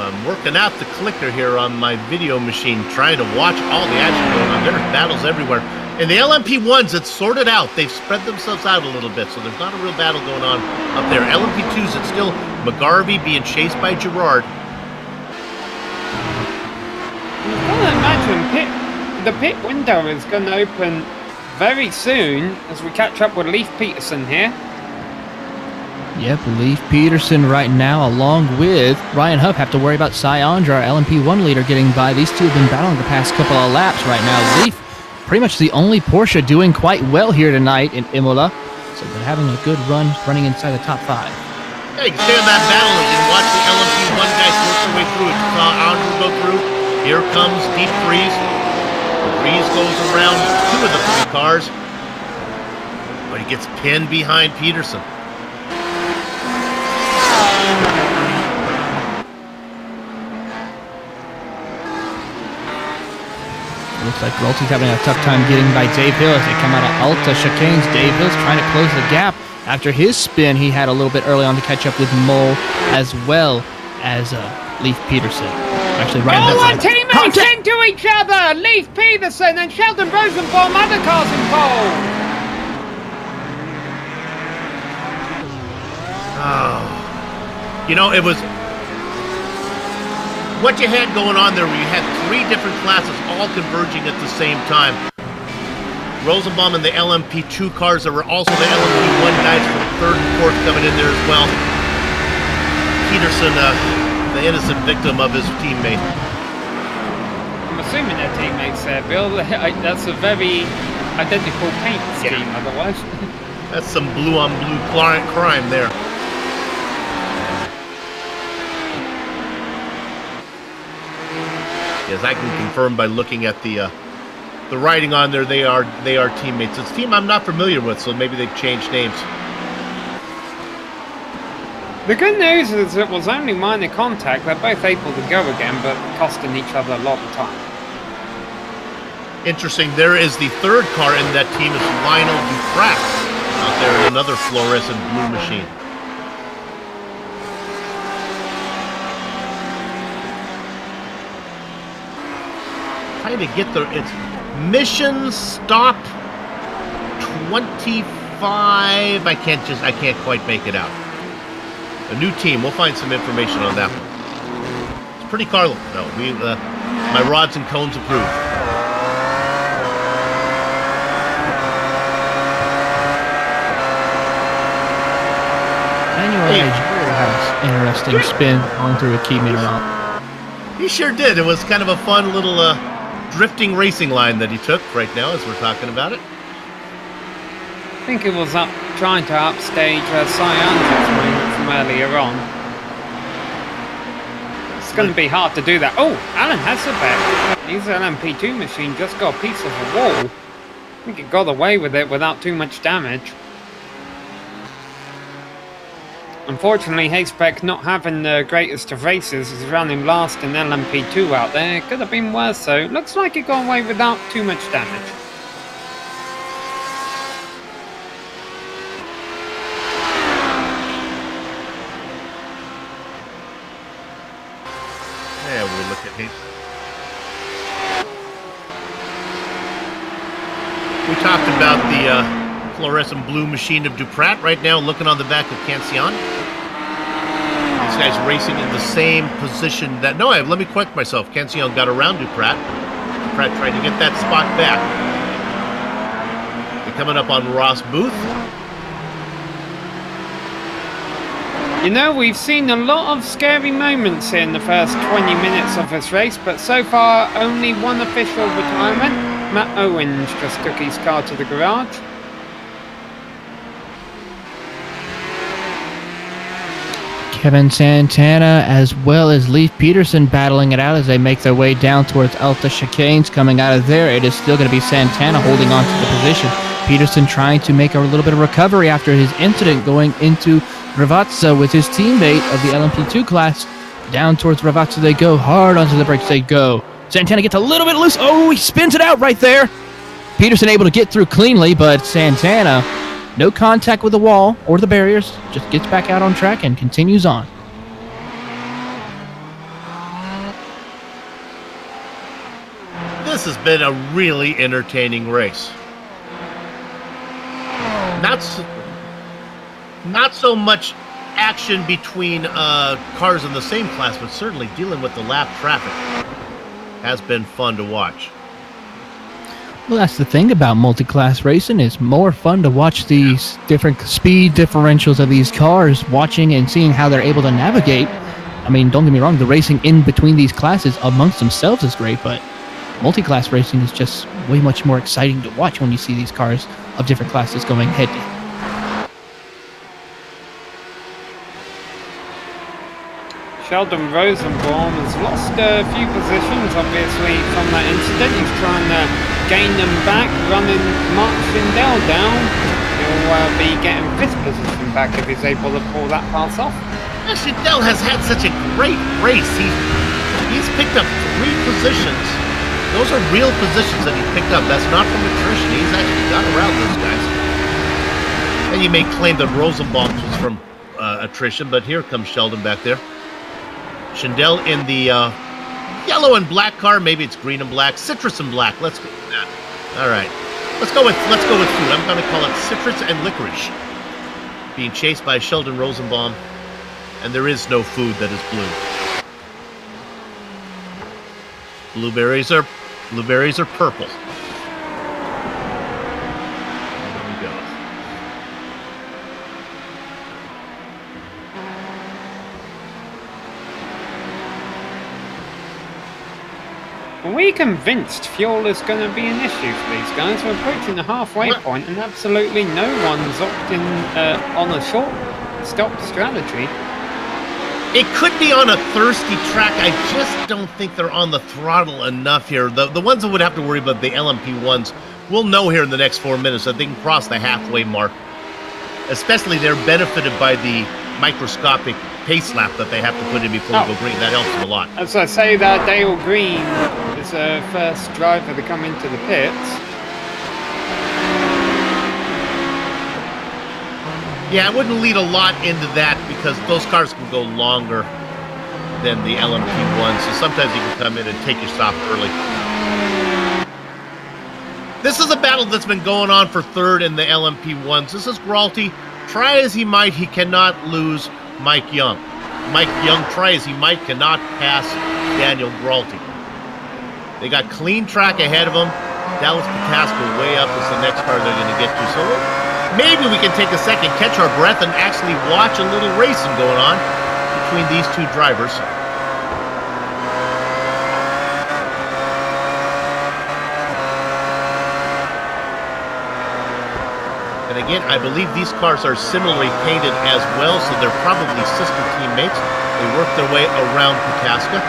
I'm working out the clicker here on my video machine, trying to watch all the action going on. There's battles everywhere. In the LMP1s, it's sorted out. They've spread themselves out a little bit, so there's not a real battle going on up there. LMP2s, it's still McGarvey being chased by Girard. I can't imagine the pit window is going to open very soon as we catch up with Leif Peterson here. Yep, Leif Peterson right now, along with Ryan Huff, have to worry about Cy Andra, our LMP1 leader, getting by. These two have been battling the past couple of laps right now. Leif, pretty much the only Porsche doing quite well here tonight in Imola. So they're having a good run, running inside the top 5. Yeah, you can stay on that battle and watch the LMP1 guys work their way through it. You saw Andrew go through. Here comes Deep Freeze. Freeze goes around 2 of the 3 cars. But he gets pinned behind Peterson. Looks like Rolte's having a tough time getting by Dave Hill as they come out of Alta chicanes. Dave Hill's trying to close the gap. After his spin, he had a little bit early on to catch up with Mole as well as Leif Peterson. Actually, right all our teammates into each other! Leif Peterson and Sheldon Rosenbaum, other cars in pole! Oh. You know, it was what you had going on there, where you had 3 different classes all converging at the same time. Rosenbaum and the LMP2 cars. There were also the LMP1 guys from 3rd and 4th coming in there as well. Peterson, the innocent victim of his teammate. I'm assuming they're teammates there, Bill. That's a very identical paint scheme, otherwise. That's some blue-on-blue crime there. Yes, I can confirm by looking at the writing on there. They are teammates. It's a team I'm not familiar with, so maybe they've changed names. The good news is it was only minor contact. They're both able to go again, but costing each other a lot of time. Interesting. There is the 3rd car in that team is Lionel Duprat out there in another fluorescent blue machine. Trying to get the mission stop 25. I can't quite make it out. A new team. We'll find some information on that one. It's pretty car look though. My rods and cones approved. Has interesting spin on through a key mineral. He sure did. It was kind of a fun little drifting racing line that he took right now as we're talking about it. I think it was trying to upstage Cyan's moment from earlier on. It's going to be hard to do that. Oh, Alan Hasselbeck. His LMP2 machine just got a piece of a wall. I think it got away with it without too much damage. Unfortunately, Hasbeck not having the greatest of races is running last in LMP2 out there. It could have been worse though. Looks like it got away without too much damage. Yeah, we look at Hayes. We talked about the fluorescent blue machine of Duprat right now, looking on the back of Cancian. These guys racing in the same position that... No, let me correct myself. Cancian got around Duprat. Duprat trying to get that spot back. They're coming up on Ross Booth. You know, we've seen a lot of scary moments in the first 20 minutes of this race, but so far only one official retirement. Matt Owens just took his car to the garage. Kevin Santana as well as Leif Peterson battling it out as they make their way down towards Alta Chicanes. Coming out of there, it is still going to be Santana holding on to the position. Peterson trying to make a little bit of recovery after his incident going into Ravazza with his teammate of the LMP2 class. Down towards Ravazza they go. Hard onto the brakes they go. Santana gets a little bit loose. Oh, he spins it out right there. Peterson able to get through cleanly, but Santana... no contact with the wall or the barriers, just gets back out on track and continues on. This has been a really entertaining race. Not so much action between cars in the same class, but certainly dealing with the lap traffic has been fun to watch. Well, that's the thing about multi-class racing. It's more fun to watch these different speed differentials of these cars, watching and seeing how they're able to navigate. I mean, don't get me wrong, the racing in between these classes amongst themselves is great, but multi-class racing is just way much more exciting to watch when you see these cars of different classes going head-to-head. Sheldon Rosenbaum has lost a few positions, obviously, from that incident. He's trying to gain them back, running Mark Schindel down. He'll be getting 5th position back if he's able to pull that pass off. Schindel has had such a great race. He's picked up 3 positions. Those are real positions that he picked up. That's not from attrition. He's actually got around those guys. And you may claim that Rosenbaum was from attrition, but here comes Sheldon back there. Schindel in the yellow and black car. Maybe it's green and black. Citrus and black. Let's go with that. All right. Let's go with food. I'm going to call it citrus and licorice. Being chased by Sheldon Rosenbaum. And there is no food that is blue. Blueberries are purple. There we go. Are we convinced fuel is going to be an issue for these guys? We're approaching the halfway point and absolutely no one's opting on a short stop strategy. It could be on a thirsty track. I just don't think they're on the throttle enough here. The ones that would have to worry about the LMP1s, we'll know here in the next 4 minutes that they can cross the halfway mark. Especially they're benefited by the microscopic pace lap that they have to put in before we go green. That helps them a lot. As I say, that Dale Green is the first driver to come into the pits. Yeah, I wouldn't lead a lot into that because those cars can go longer than the LMP1, so sometimes you can come in and take your stop early. This is a battle that's been going on for third in the LMP1s. This is Gralty. Try as he might, he cannot lose Mike Young. Mike Young, try as he might, cannot pass Daniel Gralty. They got clean track ahead of them. Dallas Patasco way up is the next car they're going to get to. So maybe we can take a second, catch our breath, and actually watch a little racing going on between these two drivers. And again, I believe these cars are similarly painted as well, so they're probably sister teammates. They work their way around Pataska.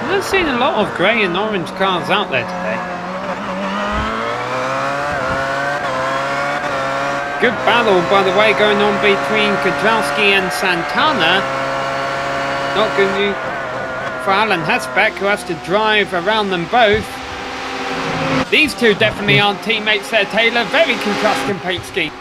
I've seen a lot of grey and orange cars out there today. Good battle, by the way, going on between Kudrowski and Santana. Not good news for Alan Hesbeck, who has to drive around them both. These two definitely aren't teammates there, Taylor. Very contrasting paint scheme.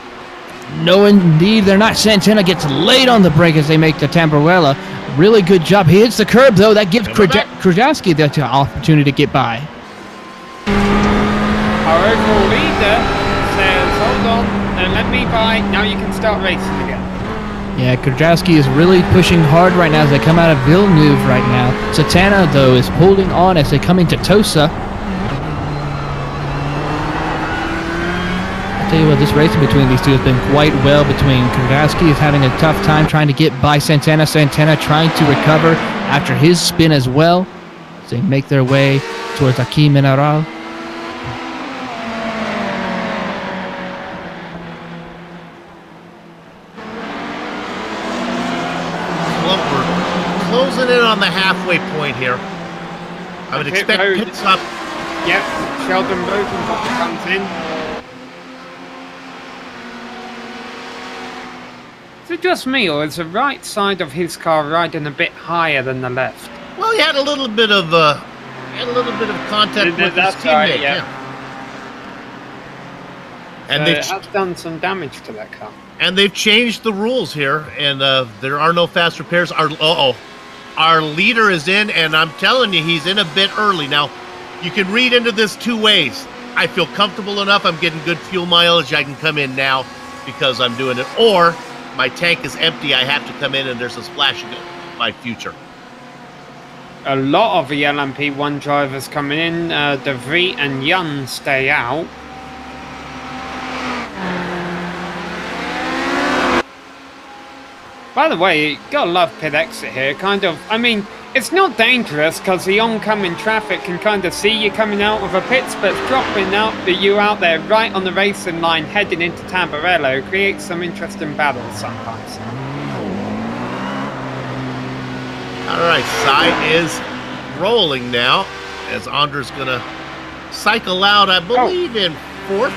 No, indeed, they're not. Santana gets late on the brake as they make the Tamburella. Really good job. He hits the curb, though. That gives Kudrowski the opportunity to get by. Our overall leader says, hold on, let me by. Now you can start racing again. Yeah, Kudrowski is really pushing hard right now as they come out of Villeneuve right now. Santana, though, is holding on as they come into Tosa. I'll tell you what, this racing between these two has been quite well. Kudrowski is having a tough time trying to get by Santana. Santana trying to recover after his spin as well. As they make their way towards Aki Mineral. Closing in on the halfway point here. I would expect pit stop. Yep, Sheldon Rosenbach comes in. Is it just me, or is the right side of his car riding a bit higher than the left? Well, he had a little bit of contact with his teammate. Right, yeah. And it has done some damage to that car. And they've changed the rules here, and there are no fast repairs. Our leader is in, and I'm telling you, he's in a bit early. Now, you can read into this two ways. I feel comfortable enough, I'm getting good fuel mileage, I can come in now because I'm doing it. Or, my tank is empty, I have to come in and there's a splash of my future. A lot of the LMP1 drivers coming in. De Vries and Yun stay out. By the way, you gotta love pit exit here. I mean, it's not dangerous because the oncoming traffic can kind of see you coming out of a pits, but dropping you out there right on the racing line heading into Tamburello creates some interesting battles sometimes. All right, Sai is rolling now as Andre's gonna cycle out, I believe, in fourth.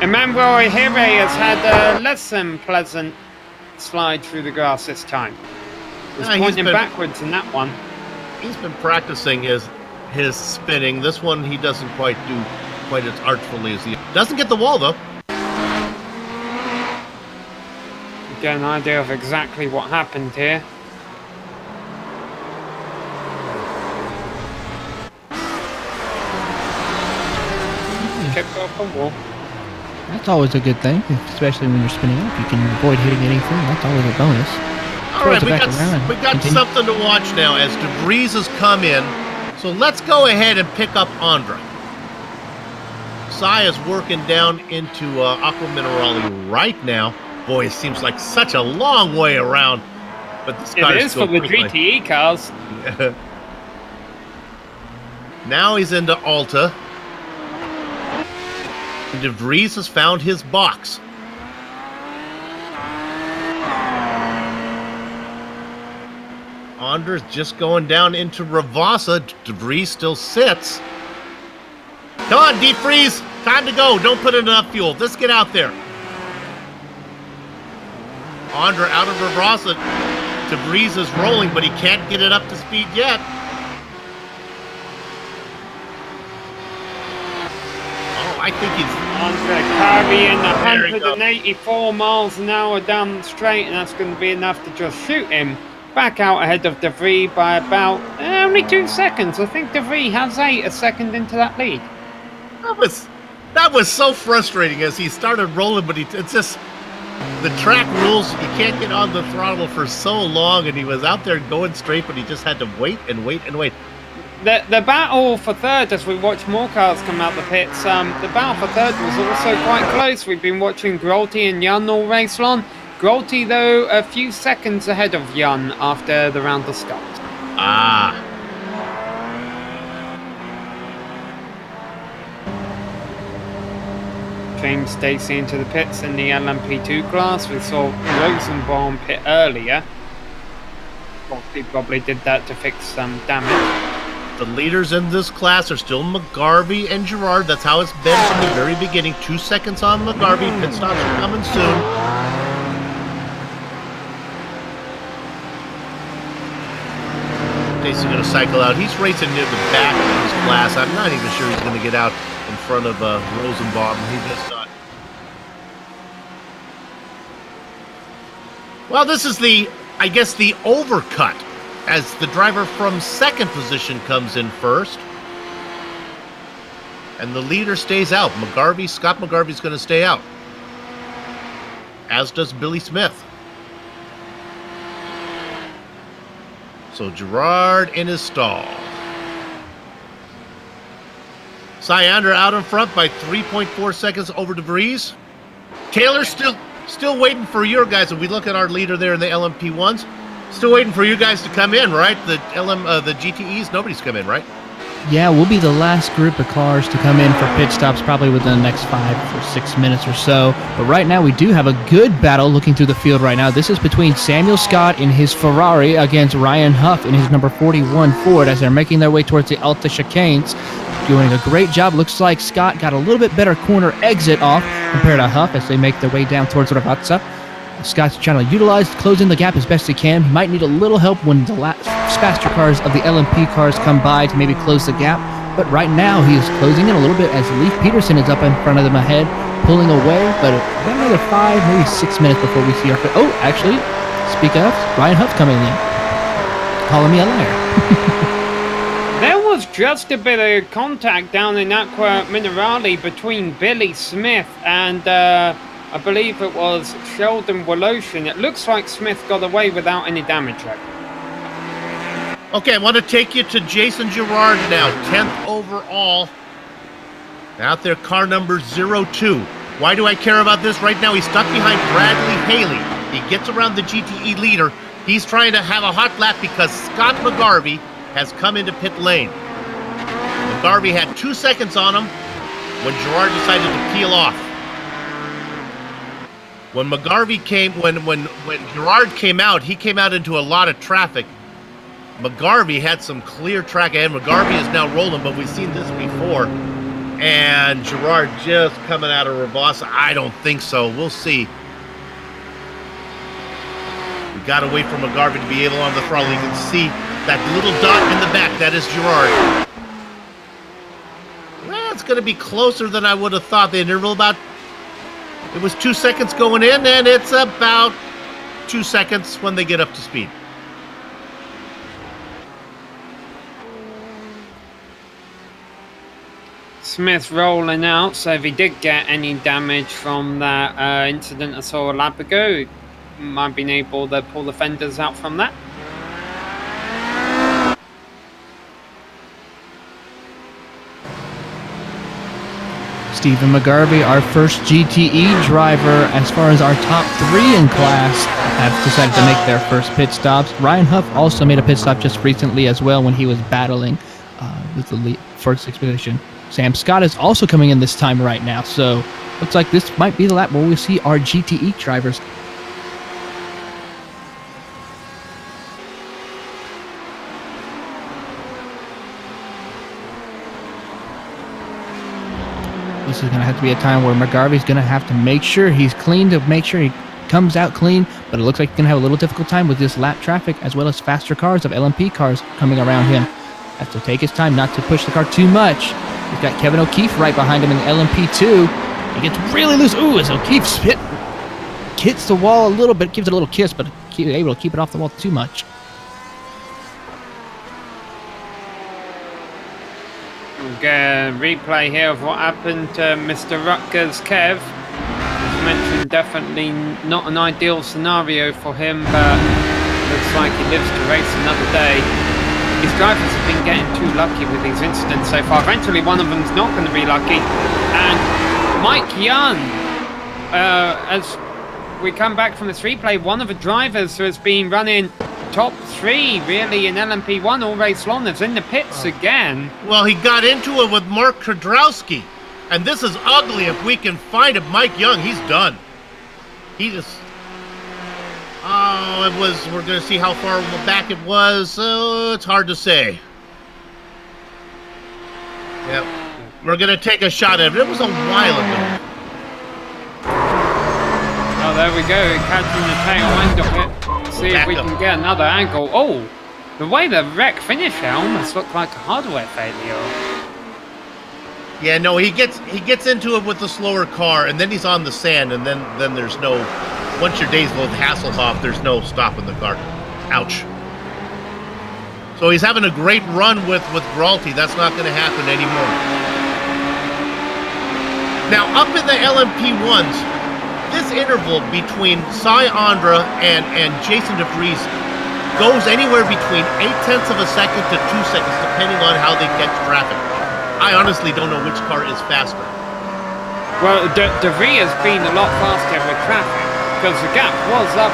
Emmanuel Here has had a less than pleasant slide through the grass this time. He's pointing backwards in that one. He's been practicing his spinning. This one he doesn't quite do quite as artfully as he doesn't get the wall though. Get an idea of exactly what happened here. Kept off the wall. That's always a good thing, especially when you're spinning up. You can avoid hitting anything. That's always a bonus. All right, we got something to watch now as DeVries has come in. So let's go ahead and pick up Andra. Saya's working down into Aqua Minerale right now. Boy, it seems like such a long way around. But this car is still for the GTE cars. Now he's into Alta. And DeVries has found his box. Andra's just going down into Ravassa. DeVries still sits. Come on, DeVries. Time to go. Don't put in enough fuel. Let's get out there. Andra out of Ravassa. DeVries is rolling, but he can't get it up to speed yet. Oh, I think he's... Andra carrying 184 miles an hour down the straight, and that's going to be enough to just shoot him back out ahead of DeVries by about only 2 seconds. I think DeVries has a second into that lead. That was so frustrating as he started rolling, but it's just the track rules. You can't get on the throttle for so long, and he was out there going straight, but he just had to wait and wait and wait. The battle for third, as we watch more cars come out the pits, the battle for third was also quite close. We've been watching Grolty and Jan all race long. Grolty, though, a few seconds ahead of Jan after the round of stopped. Ah. James Stacey into the pits in the LMP2 class. We saw Rosenbaum pit earlier. He probably did that to fix some damage. The leaders in this class are still McGarvey and Gerard. That's how it's been from the very beginning. 2 seconds on McGarvey. Pit stops are coming soon. Stacey's going to cycle out. He's racing near the back of his class. I'm not even sure he's going to get out in front of Rosenbaum. He just not. Well, this is I guess the overcut, as the driver from second position comes in first. And the leader stays out. Scott McGarvey's going to stay out. As does Billy Smith. So Gerard in his stall. Andra out in front by 3.4 seconds over DeVries. Taylor's still waiting for your guys. If we look at our leader there in the LMP1s, still waiting for you guys to come in, right? The GTEs, nobody's come in, right? Yeah, we'll be the last group of cars to come in for pit stops probably within the next 5 or 6 minutes or so. But right now we do have a good battle looking through the field right now. This is between Samuel Scott in his Ferrari against Ryan Huff in his number 41 Ford as they're making their way towards the Alta chicanes. Doing a great job. Looks like Scott got a little bit better corner exit off compared to Huff as they make their way down towards Ravassa. Scott's trying to utilize closing the gap as best he can. He might need a little help when the faster cars of the LMP cars come by to maybe close the gap. But right now he is closing in a little bit as Leif Peterson is up in front of them ahead, pulling away. But about another 5, maybe 6 minutes before we see our... Oh, actually, speak of, Ryan Huff coming in. Calling me a liar. There was just a bit of contact down in Aqua Minerale between Billy Smith and I believe it was Sheldon Woloshin. It looks like Smith got away without any damage. Okay, I want to take you to Jason Gerard now, 10th overall. Out there, car number 02. Why do I care about this? Right now, he's stuck behind Bradley Haley. He gets around the GTE leader. He's trying to have a hot lap because Scott McGarvey has come into pit lane. McGarvey had 2 seconds on him when Gerard decided to peel off. When McGarvey came, when Gerard came out, he came out into a lot of traffic. McGarvey had some clear track ahead. McGarvey is now rolling, but we've seen this before. And Gerard just coming out of Ravassa. I don't think so. We'll see. We got to wait for McGarvey to be able on the throttle. You can see that little dot in the back. That is Gerard. Well, it's going to be closer than I would have thought. The interval about... It was 2 seconds going in, and it's about 2 seconds when they get up to speed. Smith rolling out, so if he did get any damage from that incident I saw a lap ago, he might have been able to pull the fenders out from that. Stephen McGarvey, our first GTE driver, as far as our top 3 in class, have decided to make their first pit stops. Ryan Huff also made a pit stop just recently as well when he was battling with the lead first expedition. Sam Scott is also coming in this time right now, so looks like this might be the lap where we see our GTE drivers. This is going to have to be a time where McGarvey's going to have to make sure he's clean, to make sure he comes out clean, but it looks like he's going to have a little difficult time with this lap traffic as well as faster cars of LMP cars coming around him. Has to take his time not to push the car too much. He's got Kevin O'Keefe right behind him in LMP2. He gets really loose. Ooh, as O'Keefe hits the wall a little bit, gives it a little kiss, but able to keep it off the wall too much. Replay here of what happened to Mr. Rutgers Kev. As mentioned, definitely not an ideal scenario for him, but looks like he lives to race another day. His drivers have been getting too lucky with these incidents so far. Eventually one of them's not going to be lucky. And Mike Young, as we come back from this replay, one of the drivers who has been running top 3 really in LMP1 all race long is in the pits again. Well, he got into it with Mark Kudrowski, and this is ugly. If we can find him, Mike Young, he's done. He just... Oh, it was... We're going to see how far back it was. It's hard to say. Yep. We're going to take a shot at it. It was a while ago. Oh, there we go. Catching the tail end of it. See if we can get another angle. Oh, the way the wreck finished there almost looked like a hardware failure. Yeah, no, he gets into it with the slower car, and then he's on the sand, and then there's no... Once your day's with Hasselhoff, there's no stopping the car. Ouch. So he's having a great run with Gralty. That's not going to happen anymore. Now, up in the LMP1s, this interval between Cy Andra and Jason DeVries goes anywhere between 0.8 of a second to 2 seconds, depending on how they catch traffic. I honestly don't know which car is faster. Well, DeVries has been a lot faster with traffic, because the gap was up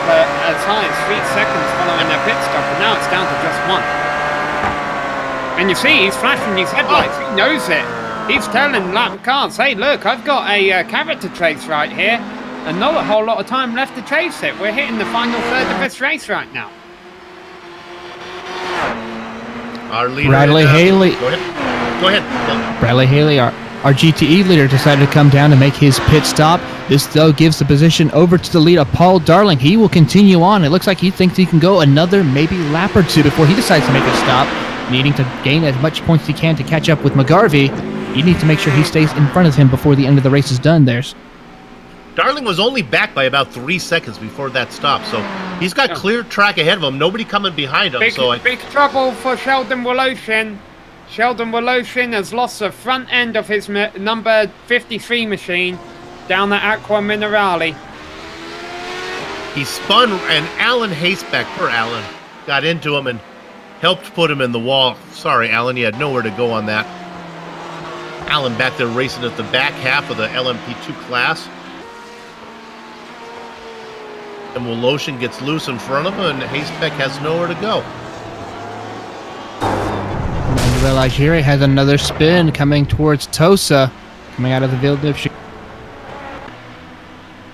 as high as 3 seconds following their pit stop, and now it's down to just 1. And you see, he's flashing his headlights. He knows it. He's telling lap cars, hey, look, I've got a character trace right here, and not a whole lot of time left to chase it. We're hitting the final third of this race right now. Our leader, Bradley Haley. Go ahead. Bradley Haley, our GTE leader, decided to come down to make his pit stop. This, though, gives the position over to the lead of Paul Darling. He will continue on. It looks like he thinks he can go another maybe lap or 2 before he decides to make a stop, needing to gain as much points as he can to catch up with McGarvey. He needs to make sure he stays in front of him before the end of the race is done. Darling was only back by about 3 seconds before that stop, so he's got clear track ahead of him. Nobody coming behind him. Big trouble for Sheldon Woloshin. Sheldon Woloshin has lost the front end of his number 53 machine down at Aqua Minerale. He spun, and Alan Haseback, poor Alan, got into him and helped put him in the wall. Sorry, Alan, you had nowhere to go on that. Alan back there racing at the back half of the LMP2 class. And Woloshin gets loose in front of him, and Haseback has nowhere to go. Manuel Aguirre has another spin coming towards Tosa, coming out of the Villeneuve.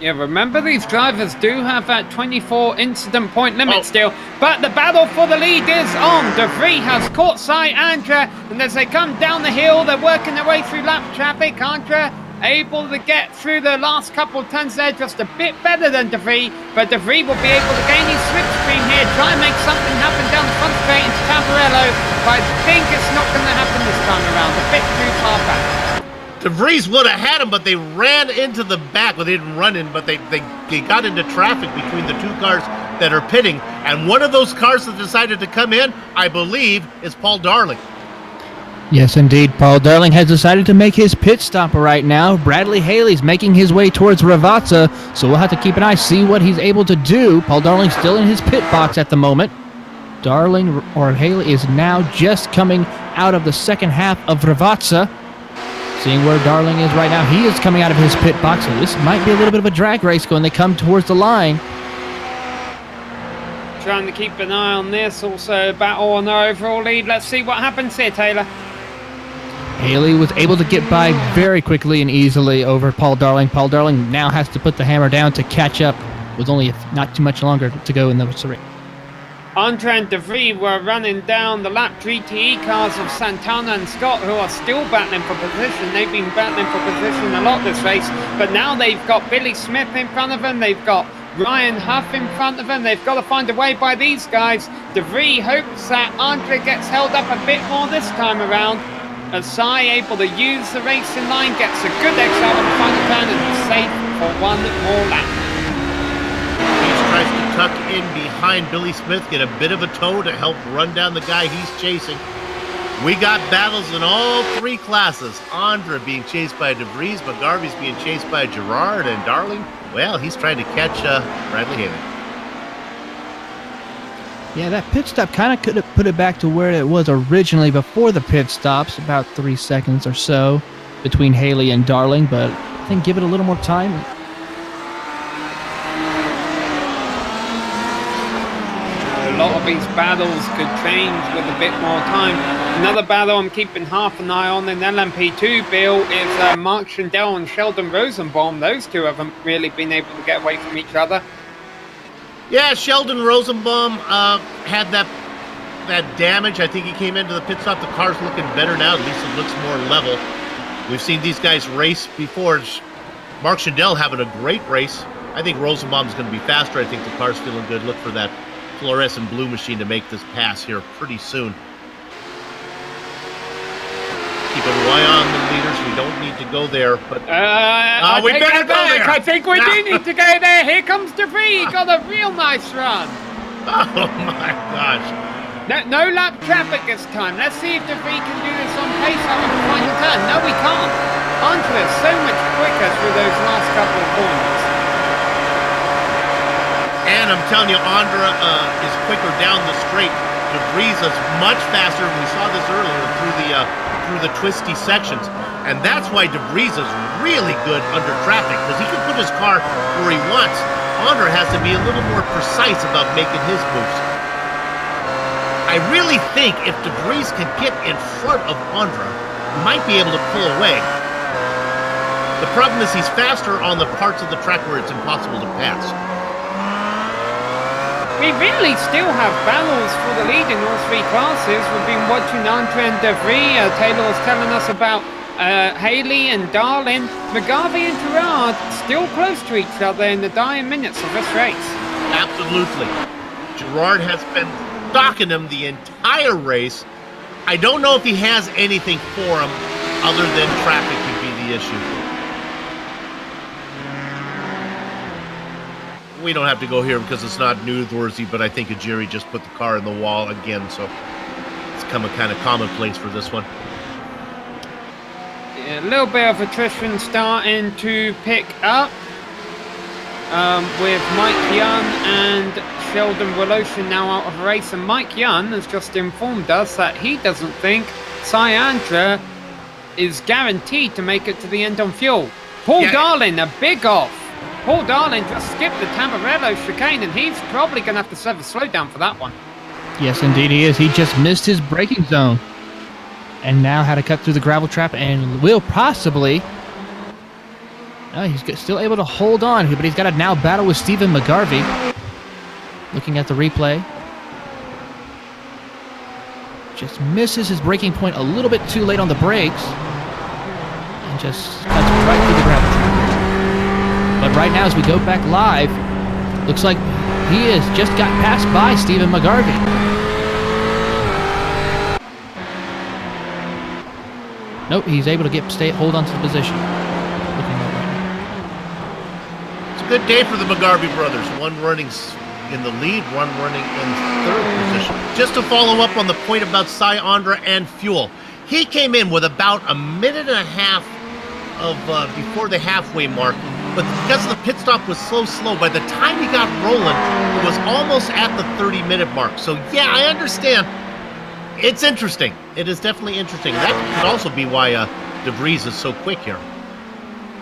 Yeah, remember these drivers do have that 24 incident point limit still, but the battle for the lead is on. DeVries has caught Cy Andra, and as they come down the hill, they're working their way through lap traffic. Andra able to get through the last couple of turns there just a bit better than DeVries, but DeVries will be able to gain his slipstream here, try and make something happen down the front straight into Tamburello, but I think it's not going to happen this time around. A bit too far back. DeVries would have had him, but they ran into the back. Well, they didn't run in, but they got into traffic between the 2 cars that are pitting, and one of those cars that decided to come in, I believe, is Paul Darling. Yes, indeed. Paul Darling has decided to make his pit stop right now. Bradley Haley's making his way towards Ravazza, so we'll have to keep an eye, see what he's able to do. Paul Darling's still in his pit box at the moment. Darling, or Haley, is now just coming out of the second half of Ravazza. Seeing where Darling is right now, he is coming out of his pit box, so this might be a little bit of a drag race when they come towards the line. Trying to keep an eye on this, also battle on the overall lead. Let's see what happens here, Taylor. Haley was able to get by very quickly and easily over Paul Darling. Paul Darling now has to put the hammer down to catch up with only not too much longer to go in the race. Andre and De Vries were running down the lap GTE cars of Santana and Scott, who are still battling for position. They've been battling for position a lot this race, but now they've got Billy Smith in front of them. They've got Ryan Huff in front of them. They've got to find a way by these guys. De Vries hopes that Andre gets held up a bit more this time around. Asai able to use the racing line, gets a good exit on the final turn and is safe for one more lap. He tries to tuck in behind Billy Smith, get a bit of a toe to help run down the guy he's chasing. We got battles in all three classes. Andre being chased by De Vries, McGarvey's being chased by Gerard, and Darling, well, he's trying to catch Bradley Haley. Yeah, that pit stop kind of could have put it back to where it was originally before the pit stops, about 3 seconds or so between Haley and Darling, but I think give it a little more time. A lot of these battles could change with a bit more time. Another battle I'm keeping half an eye on in LMP2, Bill, is Mark Schindel and Sheldon Rosenbaum. Those two haven't really been able to get away from each other. Yeah, Sheldon Rosenbaum had that damage. I think he came into the pit stop. The car's looking better now. At least it looks more level. We've seen these guys race before. Mark Schindel having a great race. I think Rosenbaum's going to be faster. I think the car's feeling good. Look for that fluorescent blue machine to make this pass here pretty soon. Keep an eye on the leaders. We don't need to go there, but we better go there. I think we do need to go there. Here comes De Vries. He got a real nice run. Oh my gosh! No lap traffic this time. Let's see if De Vries can do this on pace out of the final turn. No, we can't. Andre is so much quicker through those last couple of corners. And I'm telling you, Andre is quicker down the straight. De Vries is much faster. We saw this earlier through the twisty sections, and that's why De Vries is really good under traffic, because he can put his car where he wants. Andre has to be a little more precise about making his moves. I really think if De Vries can get in front of Andre, he might be able to pull away. The problem is he's faster on the parts of the track where it's impossible to pass. We really still have battles for the lead in all three classes. We've been watching Andre and De Vries. Taylor was telling us about Haley and Darling. McGarvey and Gerard still close to each other in the dying minutes of this race. Absolutely. Gerard has been stalking him the entire race. I don't know if he has anything for him other than traffic could be the issue. We don't have to go here because it's not newsworthy, but I think Ajiri just put the car in the wall again, so it's come a kind of commonplace for this one. Yeah, a little bit of attrition starting to pick up with Mike Young and Sheldon Woloshin now out of the race, and Mike Young has just informed us that he doesn't think Andre is guaranteed to make it to the end on fuel. Paul Darling, a big off. Paul Darling just skipped the Tamburello chicane, and he's probably going to have to serve a slowdown for that one. Yes, indeed he is. He just missed his braking zone and now had to cut through the gravel trap and will possibly... he's still able to hold on, but he's got to now battle with Stephen McGarvey. Looking at the replay. Just misses his braking point a little bit too late on the brakes. And just cuts right through the gravel trap. But right now, as we go back live, looks like he has just got passed by Stephen McGarvey. Nope, he's able to hold on to the position. It's a good day for the McGarvey brothers. One running in the lead, one running in third position. Just to follow up on the point about Andre and fuel, He came in with about a minute and a half of before the halfway mark, but because the pit stop was so slow, by the time he got rolling, it was almost at the 30-minute mark. So yeah, I understand. It's interesting. It is definitely interesting. That could also be why De Vries is so quick here.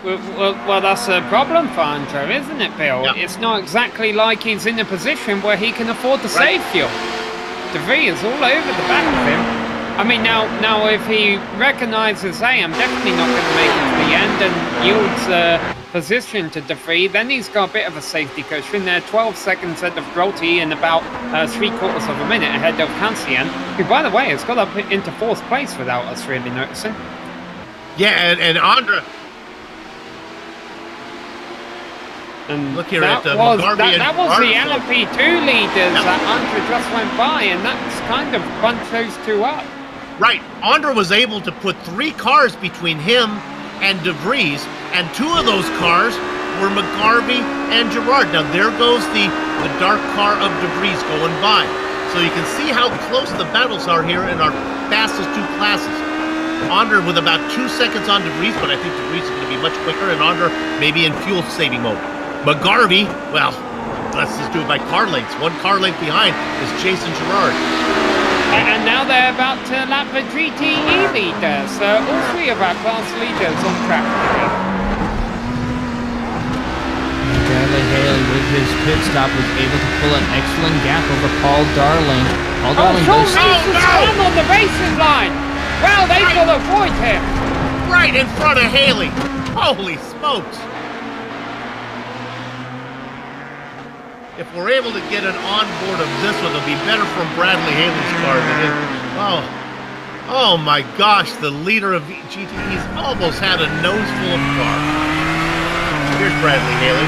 Well, that's a problem for Andre, isn't it, Bill? Yeah. It's not exactly like he's in a position where he can afford to save fuel. De Vries is all over the back of him. I mean, now if he recognises, hey, I'm definitely not going to make it to the end, and yields position to De Vries, then he's got a bit of a safety cushion there. 12 seconds ahead of Grotti and about 3/4 of a minute ahead of Hansien, who, by the way, has got up into 4th place without us really noticing. Yeah, and Andre... And look here that at was McGarvey that and was the Armstrong. LMP2 leaders that Andre just went by, and that's kind of bunched those two up. Right. Andre was able to put 3 cars between him and De Vries, and 2 of those cars were McGarvey and Gerard. Now, there goes the dark car of De Vries going by. So you can see how close the battles are here in our fastest 2 classes. Andre with about 2 seconds on De Vries, but I think De Vries is going to be much quicker, and Andre maybe in fuel-saving mode. McGarvey, well, let's just do it by car lengths. 1 car length behind is Jason Gerard. And now they're about to lap the GTE leaders. All 3 of our class leaders on track. Bradley Haley, with his pit stop, was able to pull an excellent gap over Paul Darling. Paul Darling Sean goes... Rees is on the racing line. Well, they will avoid him. Right in front of Haley. Holy smokes. If we're able to get an onboard of this one, it'll be better from Bradley Haley's car than it. Oh my gosh, the leader of GTE's almost had a nose full of car. Here's Bradley Haley.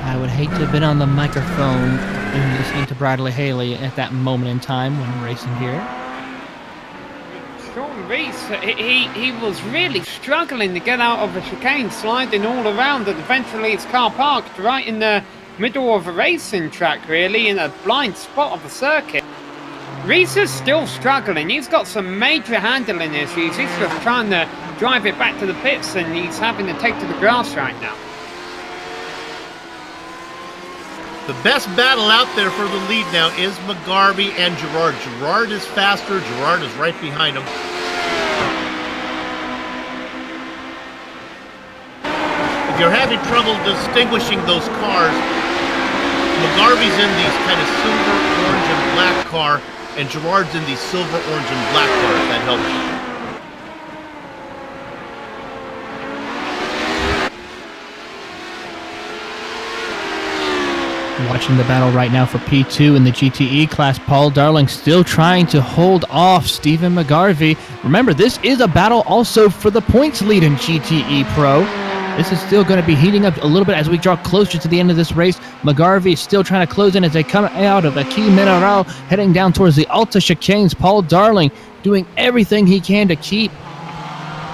I would hate to have been on the microphone and listening to Bradley Haley at that moment in time when racing here. Sean Rees, he was really struggling to get out of the chicane, sliding all around, and eventually his car parked right in the middle of a racing track, really, in a blind spot of the circuit. Rees is still struggling. He's got some major handling issues. He's just trying to drive it back to the pits, and he's having to take to the grass right now. The best battle out there for the lead now is McGarvey and Gerard. Gerard is faster. Gerard is right behind him. If you're having trouble distinguishing those cars, McGarvey's in the kind of silver, orange, and black car, and Gerard's in the silver, orange, and black car, if that helps. Watching the battle right now for P2 in the GTE class. Paul Darling still trying to hold off Stephen McGarvey. Remember, this is a battle also for the points lead in GTE Pro. This is still going to be heating up a little bit as we draw closer to the end of this race. McGarvey is still trying to close in as they come out of the Key Mineral, heading down towards the Alta chicanes. Paul Darling doing everything he can to keep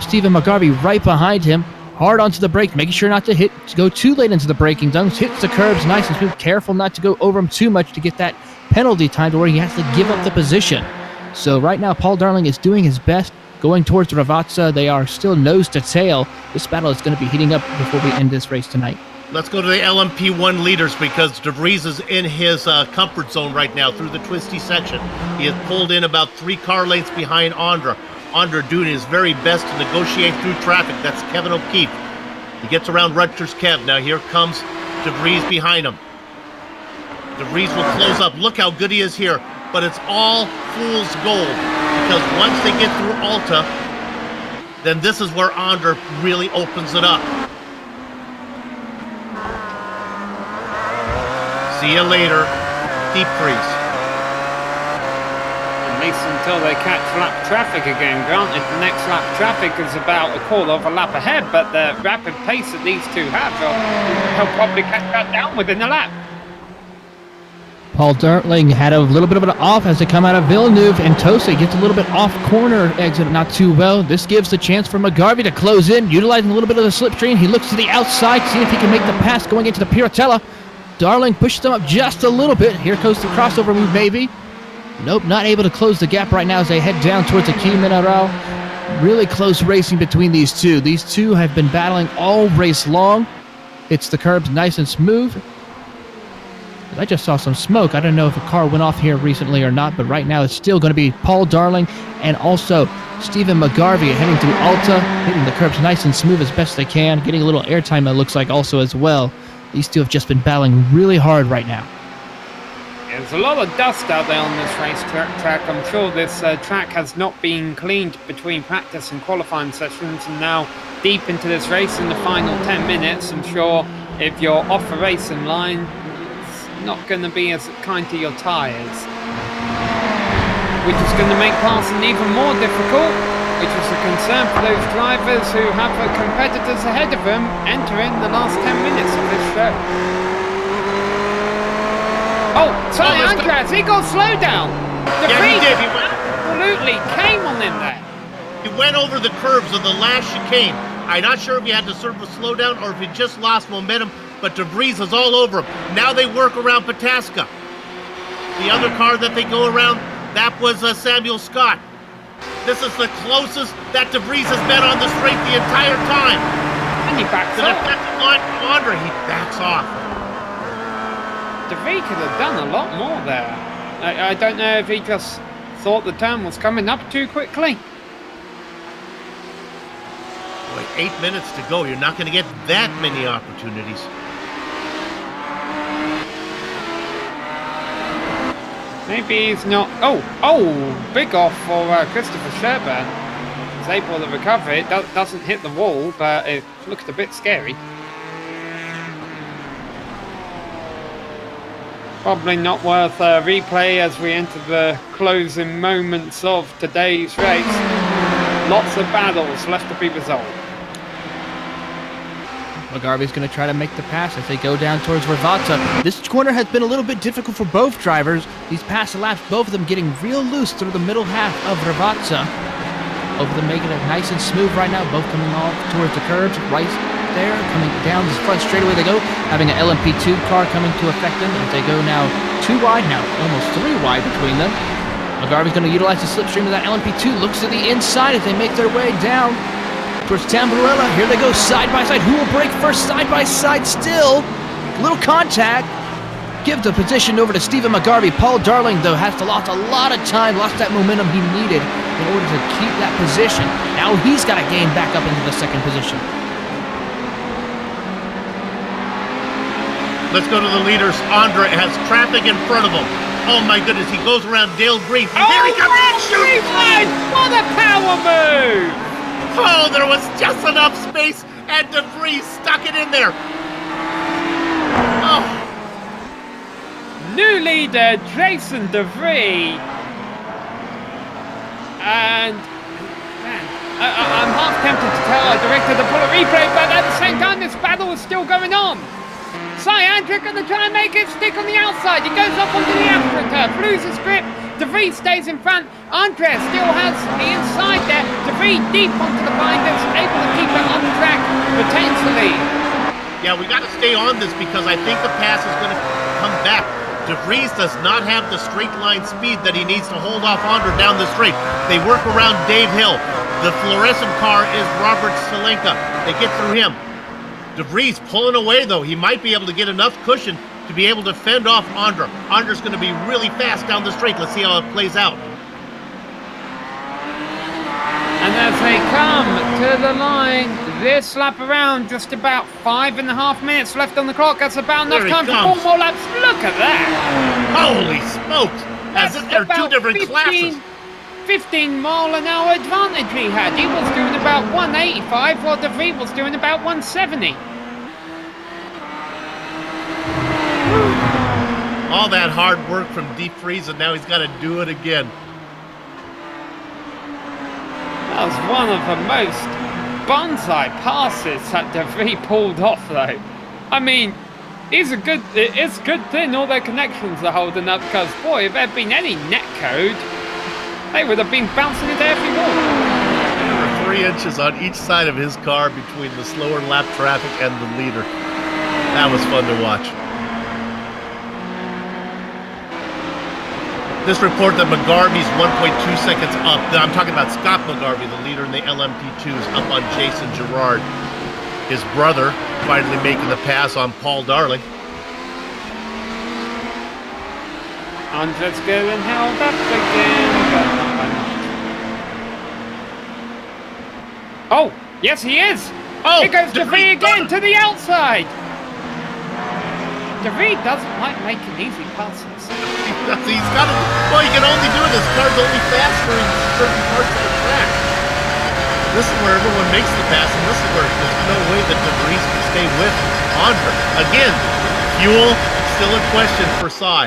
Stephen McGarvey right behind him. Hard onto the brake, making sure not to go too late into the braking zones. Hits the curbs nice and smooth. Careful not to go over him too much to get that penalty time to where he has to give up the position. So right now, Paul Darling is doing his best. Going towards Ravazza, they are still nose to tail. This battle is going to be heating up before we end this race tonight. Let's go to the LMP1 leaders because De Vries is in his comfort zone right now through the twisty section. He has pulled in about 3 car lengths behind Andre. Andre doing his very best to negotiate through traffic. That's Kevin O'Keefe. He gets around Rutgers Kev. Now here comes De Vries behind him. De Vries will close up. Look how good he is here. But it's all fool's gold. Because once they get through Alta, then this is where Andre really opens it up. See you later, Deep Freeze. At least until they catch lap traffic again. Granted, the next lap traffic is about a quarter of a lap ahead, but the rapid pace that these two have, they'll probably catch that down within a lap. Paul Darling had a little bit of an off as they come out of Villeneuve, and Tose gets a little bit off corner exit, not too well. This gives the chance for McGarvey to close in, utilizing a little bit of the slipstream. He looks to the outside, see if he can make the pass going into the Piratella. Darling pushes them up just a little bit. Here goes the crossover move, maybe. Nope, not able to close the gap right now as they head down towards the Key Mineral. Really close racing between these two. These two have been battling all race long. It's the curbs nice and smooth. I just saw some smoke. I don't know if a car went off here recently or not, but right now it's still going to be Paul Darling and also Stephen McGarvey heading through Alta, hitting the curbs nice and smooth as best they can, getting a little airtime, it looks like, also as well. These two have just been battling really hard right now. There's a lot of dust out there on this race track. I'm sure this track has not been cleaned between practice and qualifying sessions, and now deep into this race in the final 10 minutes, I'm sure if you're off the racing line, it's not going to be as kind to your tyres, which is going to make passing even more difficult, which is a concern for those drivers who have competitors ahead of them entering the last 10 minutes of this show. Oh, sorry, Andres, he got slowed down. Yeah, he did. He went, absolutely came on in there. He went over the curves of the last chicane. I'm not sure if he had to serve a slowdown or if he just lost momentum, but DeVries is all over him. Now they work around Pataska. The other car that they go around, that was Samuel Scott. This is the closest that DeVries has been on the straight the entire time. And he backs the off. defensive line from Andre, he backs off. DeVries could have done a lot more there. I don't know if he just thought the turn was coming up too quickly. Boy, 8 minutes to go. You're not going to get that many opportunities. Maybe he's not... Oh, big off for Christopher Sherburne. He's able to recover it. Doesn't hit the wall, but it looked a bit scary. Probably not worth a replay as we enter the closing moments of today's race. Lots of battles left to be resolved. McGarvey's going to try to make the pass as they go down towards Rivata. This corner has been a little bit difficult for both drivers. These past laps, both of them getting real loose through the middle half of Rivata. Both of them making it nice and smooth right now, both coming off towards the curbs, right there, coming down this front straightaway they go, having an LMP2 car coming to affect them as they go now 2 wide now, almost 3 wide between them. McGarvey's going to utilize the slipstream of that LMP2, looks to the inside as they make their way down towards Tamburella. Here they go side by side. Who will break first? Side by side still. Little contact. Give the position over to Stephen McGarvey. Paul Darling, though, has lost a lot of time, lost that momentum he needed in order to keep that position. Now he's got to gain back up into the second position. Let's go to the leaders. Andre has traffic in front of him. Oh my goodness, he goes around Dale Green. Oh, here he comes! Shoot! What a power move! Oh, there was just enough space, and DeVries stuck it in there. Oh. New leader, Jason DeVries. And man, I'm half tempted to tell our director to pull a replay, but at the same time, this battle is still going on. Andrew going to try and make it stick on the outside. He goes up onto the AstroTurf, loses grip. DeVries stays in front. Andres still has the inside there. DeVries deep onto the binders, able to keep it on track, retains the lead. Yeah, we got to stay on this because I think the pass is going to come back. DeVries does not have the straight line speed that he needs to hold off Andre down the straight. They work around Dave Hill. The fluorescent car is Robert Salenka. They get through him. DeVries pulling away, though. He might be able to get enough cushion to be able to fend off Andre. Andre's going to be really fast down the straight. Let's see how it plays out. And as they come to the line, this lap around, just about 5.5 minutes left on the clock. That's about enough time for 4 more laps. Look at that. Holy smokes. As if they're 2 different classes. 15-mile-an-hour advantage he had. He was doing about 185, while DeVries was doing about 170. All that hard work from DeVries, and now he's got to do it again. That was one of the most bonsai passes that DeVries pulled off, though. I mean, it's a good thing all their connections are holding up, because, boy, if there had been any netcode, they would have been bouncing into every wall. There were 3 inches on each side of his car between the slower lap traffic and the leader. That was fun to watch. This report that McGarvey's 1.2 seconds up. I'm talking about Scott McGarvey, the leader in the LMP2s, up on Jason Girard. His brother finally making the pass on Paul Darling. Andre's getting held up again, but not by much. Oh, yes he is! Oh, Here goes DeVries again to the outside! DeVries doesn't like making easy passes. He's got it. Well, he can only do it. His car's only faster in certain parts of the track. This is where everyone makes the pass, and this is where there's no way that DeVries can stay with Andre. Again, fuel still in question for Cy.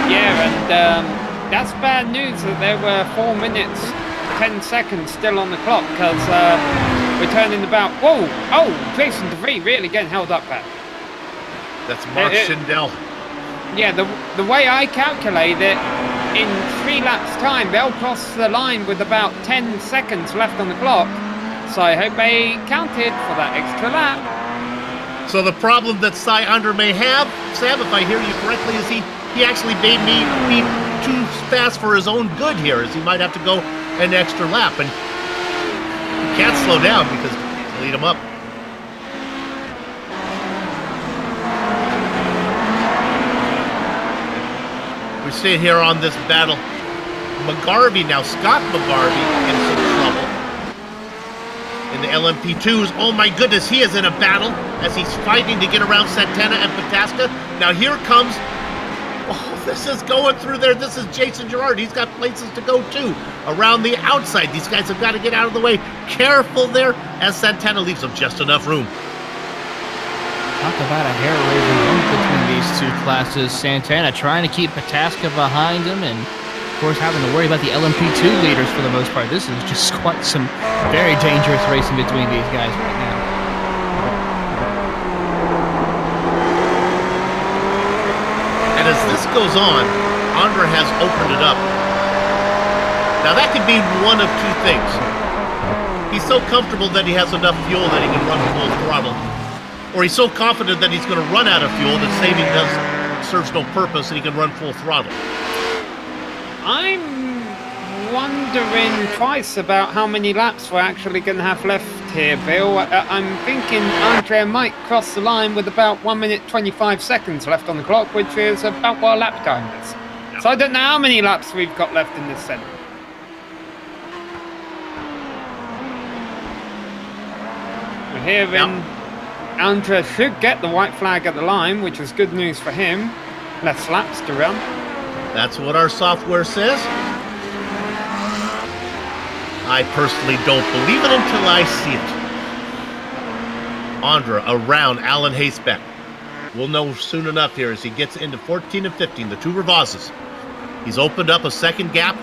Yeah, and that's bad news that there were 4 minutes, 10 seconds still on the clock, because we're turning about. Whoa! Oh, Jason DeVries really getting held up there. That's Mark Schindel. Yeah, the way I calculate it, in 3 laps' time, they'll cross the line with about 10 seconds left on the clock. So I hope they counted for that extra lap. So the problem that Cy Andre may have, Sam, if I hear you correctly, is he actually may be too fast for his own good here, as he might have to go an extra lap. And he can't slow down because he'll lead him up. We see here on this battle, McGarvey now, Scott McGarvey, in some trouble. In the LMP2s, oh my goodness, he is in a battle as he's fighting to get around Santana and Pataska. Now here comes, oh, this is going through there. This is Jason Girard. He's got places to go too, around the outside. These guys have got to get out of the way. Careful there as Santana leaves him just enough room. Talk about a hair-raising bump between these two classes. Santana trying to keep Pataska behind him, and of course having to worry about the LMP2 leaders for the most part. This is just quite some very dangerous racing between these guys right now. And as this goes on, Andre has opened it up. Now that could be one of two things. He's so comfortable that he has enough fuel that he can run full throttle. Or he's so confident that he's going to run out of fuel that saving serves no purpose and he can run full throttle. I'm wondering twice about how many laps we're actually going to have left here, Bill. I'm thinking Andre might cross the line with about 1 minute 25 seconds left on the clock, which is about what a lap time is. Yep. So I don't know how many laps we've got left in this set. We're here in... Andre should get the white flag at the line, which is good news for him. Less laps to run. That's what our software says. I personally don't believe it until I see it. Andre around Alan Haysbeck. We'll know soon enough here as he gets into 14 and 15, the two Rivazes. He's opened up a second gap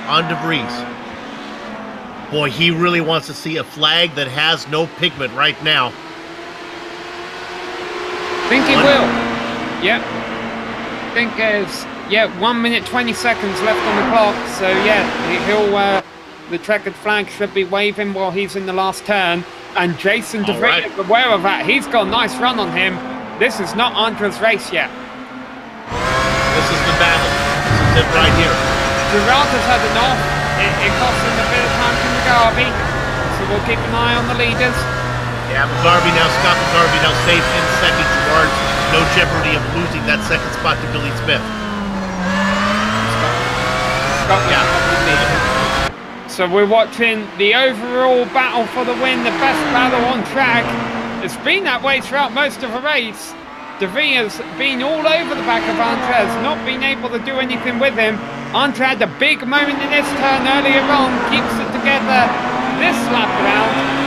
on DeVries. Boy, he really wants to see a flag that has no pigment right now. I think he will. Yeah. I think there's 1 minute 20 seconds left on the clock. So yeah, he'll the checkered flag should be waving while he's in the last turn. And Jason DeVries is aware of that. He's got a nice run on him. This is not Andre's race yet. This is the battle. This is it right here. Girard has had enough. It costs him a bit of time to McGarvey. So we'll keep an eye on the leaders. Yeah, McGarvey now, Scott McGarvey now safe in second. Girard, no jeopardy of losing that second spot to Billy Smith. Scott, yeah. So we're watching the overall battle for the win, the best battle on track. It's been that way throughout most of the race. DeVries has been all over the back of Andre, has not been able to do anything with him. Andre had a big moment in this turn earlier on, keeps it together this lap round.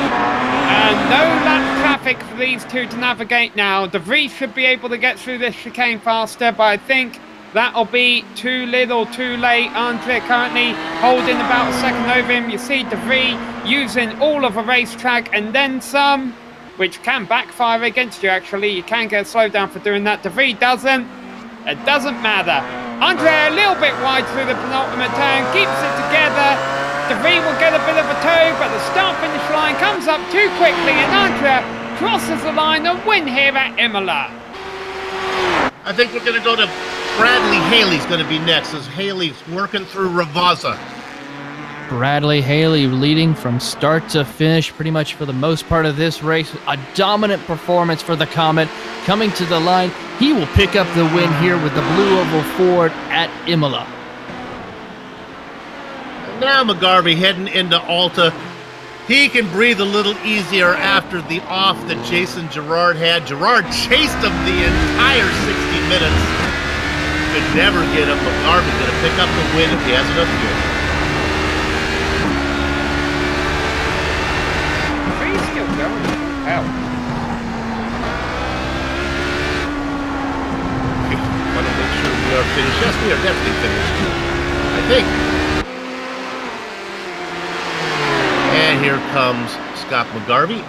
And no lap traffic for these two to navigate now. DeVries should be able to get through this chicane faster, but I think that'll be too little, too late. Andre currently holding about a second over him. You see DeVries using all of a racetrack and then some, which can backfire against you actually. You can get a slowdown for doing that. DeVries doesn't. It doesn't matter. Andre a little bit wide through the penultimate turn, keeps it together. DeVries will get a bit of a toe, but the start-finish line comes up too quickly, and Andre crosses the line and win here at Imola. I think we're going to go to Bradley Haley's going to be next as Haley's working through Ravazza. Bradley Haley leading from start to finish pretty much for the most part of this race. A dominant performance for the Comet coming to the line. He will pick up the win here with the Blue Oval Ford at Imola. Now McGarvey heading into Alta. He can breathe a little easier after the off that Jason Girard had. Girard chased him the entire 60 minutes. Could never get him. McGarvey going to pick up the win if he has enough fuel. He's still going. Hell. Want to make sure we are finished. Yes, we are definitely finished. I think. And here comes Scott McGarvey.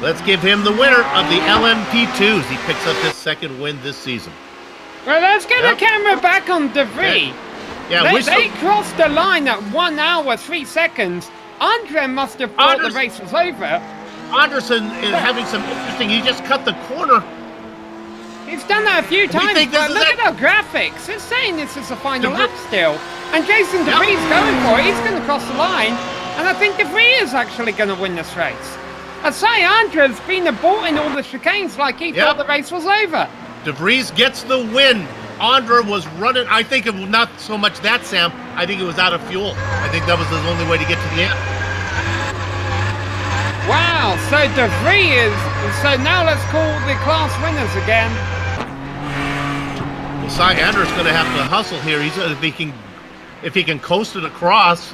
Let's give him the winner of the LMP2s. He picks up his second win this season. Well, let's get the camera back on DeVries. Yeah, they crossed the line at 1 hour, 3 seconds. Andre must have thought the race was over. Anderson is having some interesting. He just cut the corner. He's done that a few times, but look at our graphics. It's saying this is the final lap still. And Jason DeVries going for it. He's going to cross the line. And I think DeVries is actually going to win this race. I say Andre's been aborting all the chicanes like he thought the race was over. DeVries gets the win. Andre was running. I think it was not so much that, Sam. I think it was out of fuel. I think that was his only way to get to the end. Wow, so DeVries is... So now let's call the class winners again. Well, Cy Andre's going to have to hustle here. He's if he can coast it across.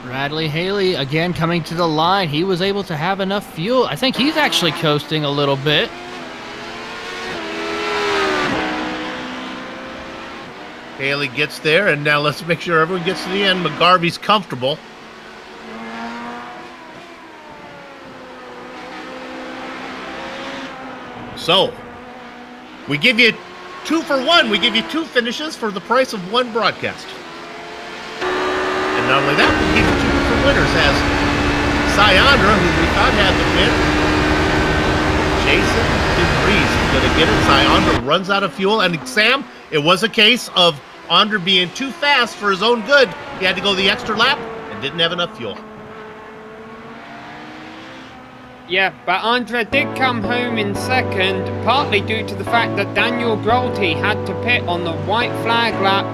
Bradley Haley again coming to the line. He was able to have enough fuel. I think he's actually coasting a little bit. Haley gets there, and now let's make sure everyone gets to the end. McGarvey's comfortable. So, we give you 2 for 1. We give you 2 finishes for the price of 1 broadcast. And not only that, we give you 2 for winners as Sayandra, who we thought had the win. Jason DeVries is going to get it. Sayandra runs out of fuel. And Sam, it was a case of Andre being too fast for his own good. He had to go the extra lap and didn't have enough fuel. Yeah, but Andre did come home in second, partly due to the fact that Daniel Grolty had to pit on the white flag lap.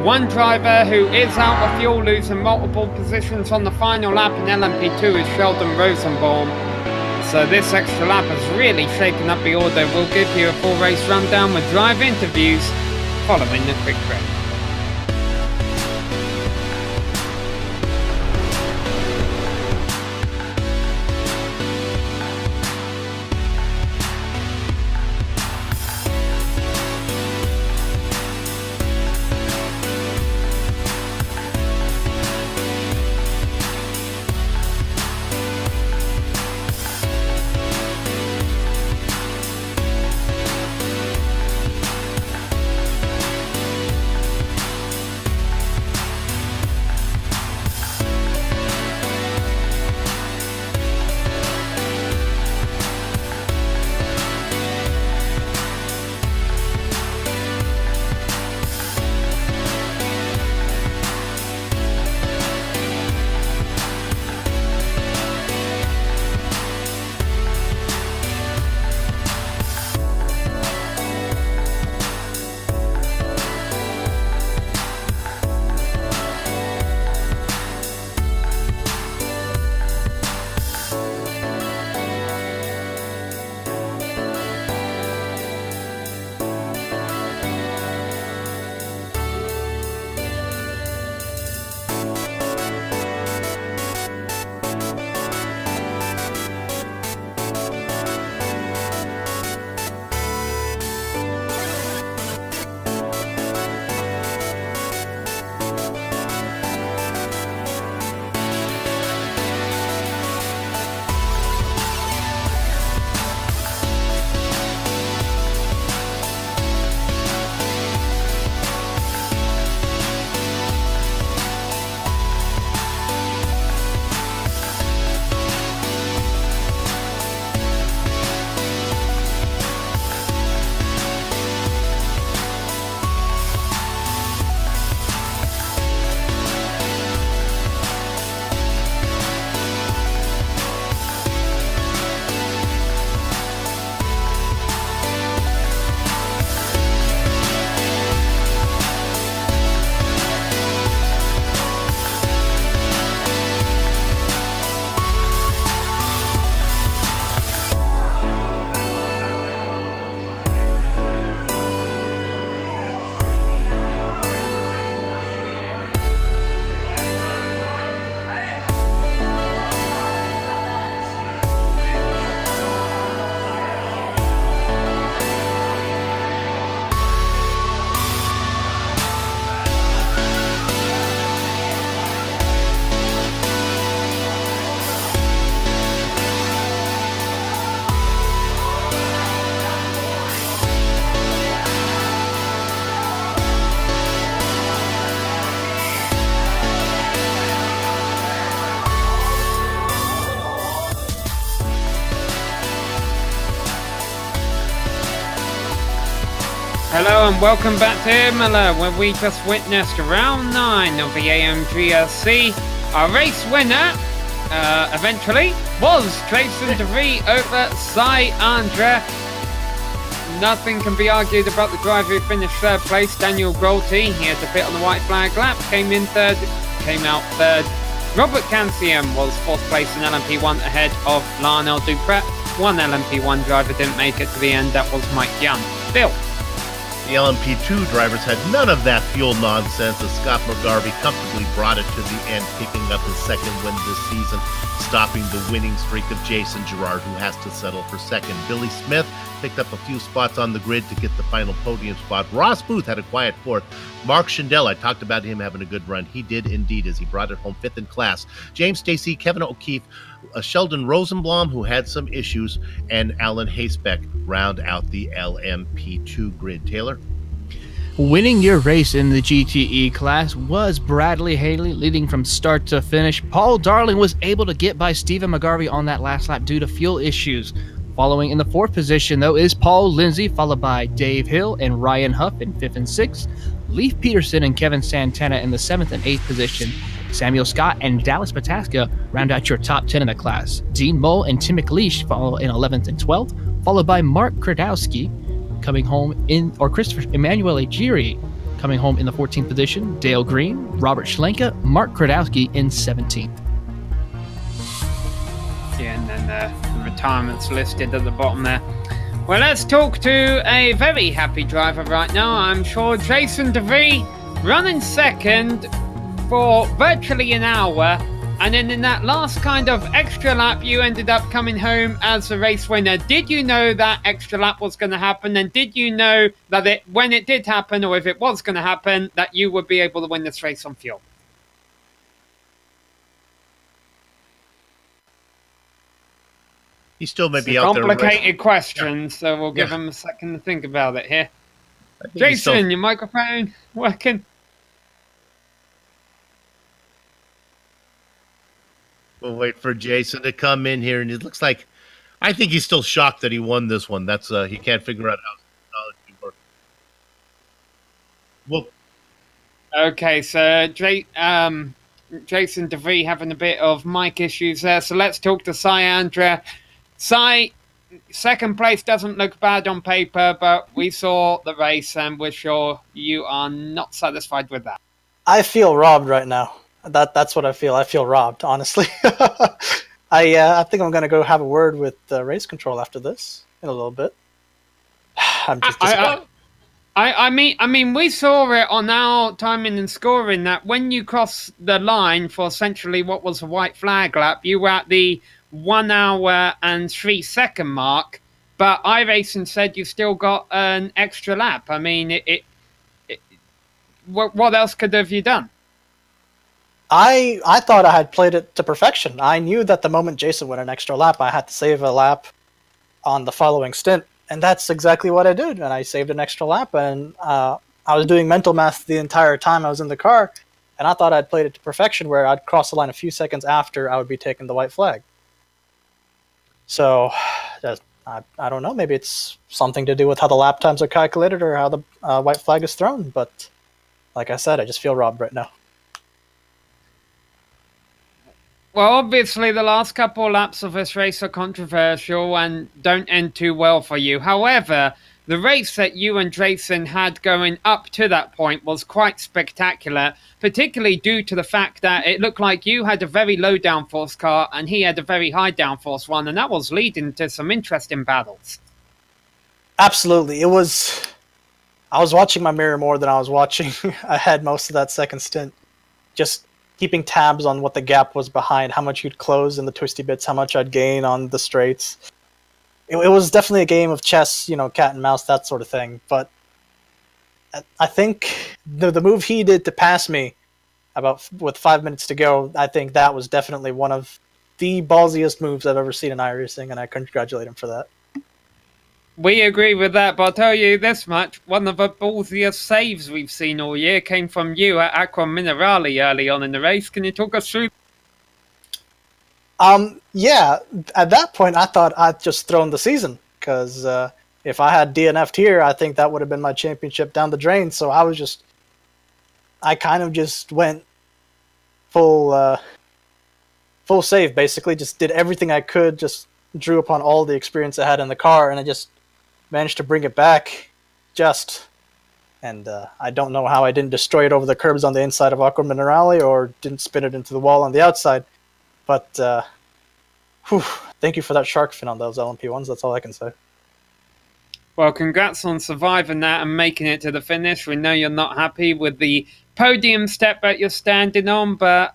One driver who is out of fuel losing multiple positions on the final lap in LMP2 is Sheldon Rosenbaum. So this extra lap has really shaken up the order. We'll give you a full race rundown with drive interviews following the quick break. Hello and welcome back to Imola, where we just witnessed round 9 of the GSRC. Our race winner, eventually, was Jason DeVries over Cy Andre. Nothing can be argued about the driver who finished third place, Daniel Grolte. He had to pit on the white flag lap, came out third. Robert Cancian was fourth place in LMP1 ahead of Lionel Duprat. One LMP1 driver didn't make it to the end, that was Mike Young. Bill. The LMP2 drivers had none of that fuel nonsense as Scott McGarvey comfortably brought it to the end, picking up his second win this season, stopping the winning streak of Jason Girard, who has to settle for second. Billy Smith picked up a few spots on the grid to get the final podium spot. Ross Booth had a quiet fourth. Mark Schindel, I talked about him having a good run. He did indeed, as he brought it home fifth in class. James Stacey, Kevin O'Keefe, Sheldon Rosenblum, who had some issues, and Alan Hasebeck round out the LMP2 grid. Taylor? Winning your race in the GTE class was Bradley Haley, leading from start to finish. Paul Darling was able to get by Stephen McGarvey on that last lap due to fuel issues. Following in the fourth position, though, is Paul Lindsay, followed by Dave Hill and Ryan Huff in fifth and sixth. Leif Peterson and Kevin Santana in the seventh and eighth position. Samuel Scott and Dallas Pataska round out your top 10 in the class. Dean Moll and Tim McLeish follow in 11th and 12th, followed by Mark Kradowski coming home in, or Christopher Emmanuel Agiri coming home in the 14th position. Dale Green, Robert Schlenka, Mark Kradowski in 17th. Yeah, and then the retirements listed at the bottom there. Well, let's talk to a very happy driver right now, I'm sure. Jason DeVries running second for virtually an hour, and then in that last kind of extra lap you ended up coming home as the race winner. Did you know that extra lap was going to happen, and did you know that when it did happen, or if it was going to happen, that you would be able to win this race on fuel? He still may be out there. Complicated question, so we'll give him a second to think about it here. Jason, your microphone working? We'll wait for Jason to come in here, and it looks like, I think he's still shocked that he won this one. That's he can't figure out how technology works. Well, okay, so Jason DeVries having a bit of mic issues there, so let's talk to Cy Andre. Cy, second place doesn't look bad on paper, but we saw the race and we're sure you are not satisfied with that. I feel robbed right now. That's what I feel. I feel robbed, honestly. I think I'm going to go have a word with race control after this in a little bit. I'm just I mean, we saw it on our timing and scoring that when you cross the line for essentially what was a white flag lap, you were at the 1 hour and 3 second mark, but iRacing said you still got an extra lap. I mean, what else could have you done? I thought I had played it to perfection. I knew that the moment Jason went an extra lap, I had to save a lap on the following stint. And that's exactly what I did. And I saved an extra lap. And I was doing mental math the entire time I was in the car. And I thought I'd played it to perfection, where I'd cross the line a few seconds after I would be taking the white flag. So, I don't know. Maybe it's something to do with how the lap times are calculated or how the white flag is thrown. But like I said, I just feel robbed right now. Well, obviously, the last couple of laps of this race are controversial and don't end too well for you. However, the race that you and Jason had going up to that point was quite spectacular, particularly due to the fact that it looked like you had a very low downforce car and he had a very high downforce one, and that was leading to some interesting battles. Absolutely. I was watching my mirror more than I was watching ahead most of that second stint. Just keeping tabs on what the gap was behind, how much you'd close in the twisty bits, how much I'd gain on the straights. It was definitely a game of chess, cat and mouse, that sort of thing. But I think the move he did to pass me with 5 minutes to go, I think that was definitely one of the ballsiest moves I've ever seen in iRacing, and I congratulate him for that. We agree with that, but I'll tell you this much. One of the ballsiest saves we've seen all year came from you at Aqua Minerale early on in the race. Can you talk us through? Yeah, at that point, I thought I'd just thrown the season because, if I had DNF'd here, I think that would have been my championship down the drain. So I kind of just went full save, basically. Just did everything I could, just drew upon all the experience I had in the car, and I just managed to bring it back and I don't know how I didn't destroy it over the curbs on the inside of Aqua Minerale or didn't spin it into the wall on the outside. But thank you for that shark fin on those LMP1s. That's all I can say. Well, congrats on surviving that and making it to the finish. We know you're not happy with the podium step that you're standing on, but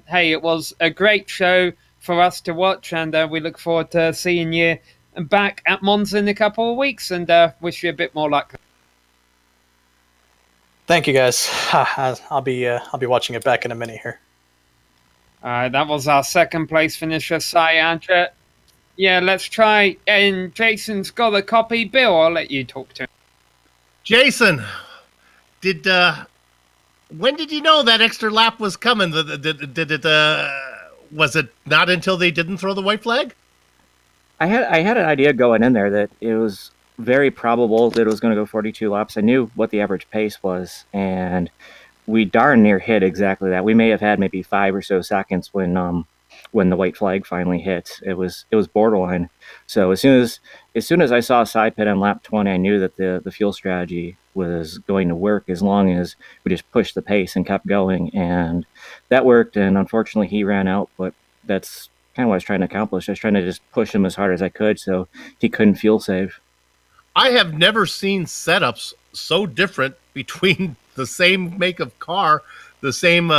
hey, it was a great show for us to watch, and we look forward to seeing you back at Monza in a couple of weeks, and wish you a bit more luck. Thank you, guys. I'll be watching it back in a minute here. That was our second place finisher, Sayanja. Yeah, let's try. And Jason's got a copy. Bill, I'll let you talk to him. Jason, when did you know that extra lap was coming? Was it not until they didn't throw the white flag? I had an idea going in there that it was very probable that it was going to go 42 laps. I knew what the average pace was, and we darn near hit exactly that. We may have had maybe 5 or so seconds when the white flag finally hit. It was borderline. So as soon as I saw side pit on lap 20, I knew that the fuel strategy was going to work as long as we just pushed the pace and kept going, and that worked. And unfortunately, he ran out, but that's kind of what I was trying to accomplish. I was trying to just push him as hard as I could so he couldn't fuel save. I have never seen setups so different between the same make of car, the same.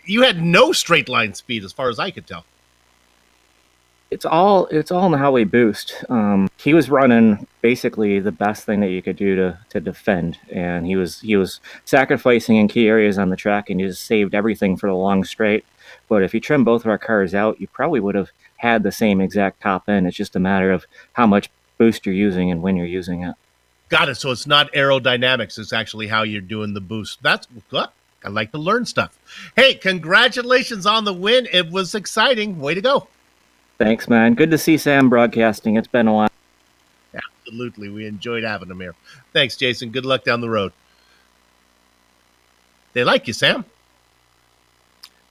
You had no straight line speed, as far as I could tell. It's all in how we boost. He was running basically the best thing that you could do to defend, and he was sacrificing in key areas on the track, and he just saved everything for the long straight. But if you trim both of our cars out, you probably would have had the same exact top end. It's just a matter of how much boost you're using and when you're using it. Got it. So it's not aerodynamics. It's actually how you're doing the boost. That's good. I like to learn stuff. Hey, congratulations on the win. It was exciting. Way to go. Thanks, man. Good to see Sam broadcasting. It's been a while. Absolutely. We enjoyed having him here. Thanks, Jason. Good luck down the road. They like you, Sam.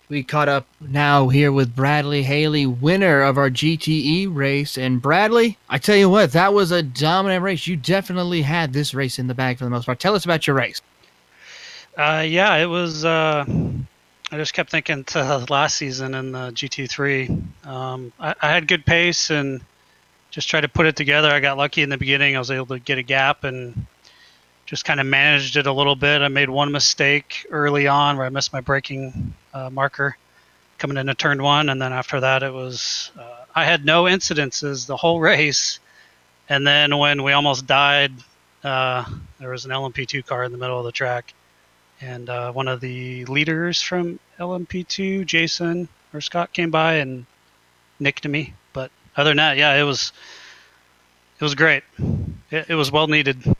We caught up now here with Bradley Haley, winner of our GTE race. And Bradley, I tell you what, that was a dominant race. You definitely had this race in the bag for the most part. Tell us about your race. Yeah, it was. I just kept thinking to last season in the GT3. I had good pace and just tried to put it together. I got lucky in the beginning. I was able to get a gap and just kind of managed it a little bit. I made one mistake early on where I missed my braking marker coming into turn 1, and then after that it was I had no incidences the whole race. And then when we almost died, there was an LMP2 car in the middle of the track, and one of the leaders from LMP2, Jason or Scott, came by and nicked me. But other than that, yeah, it was great. It was well needed.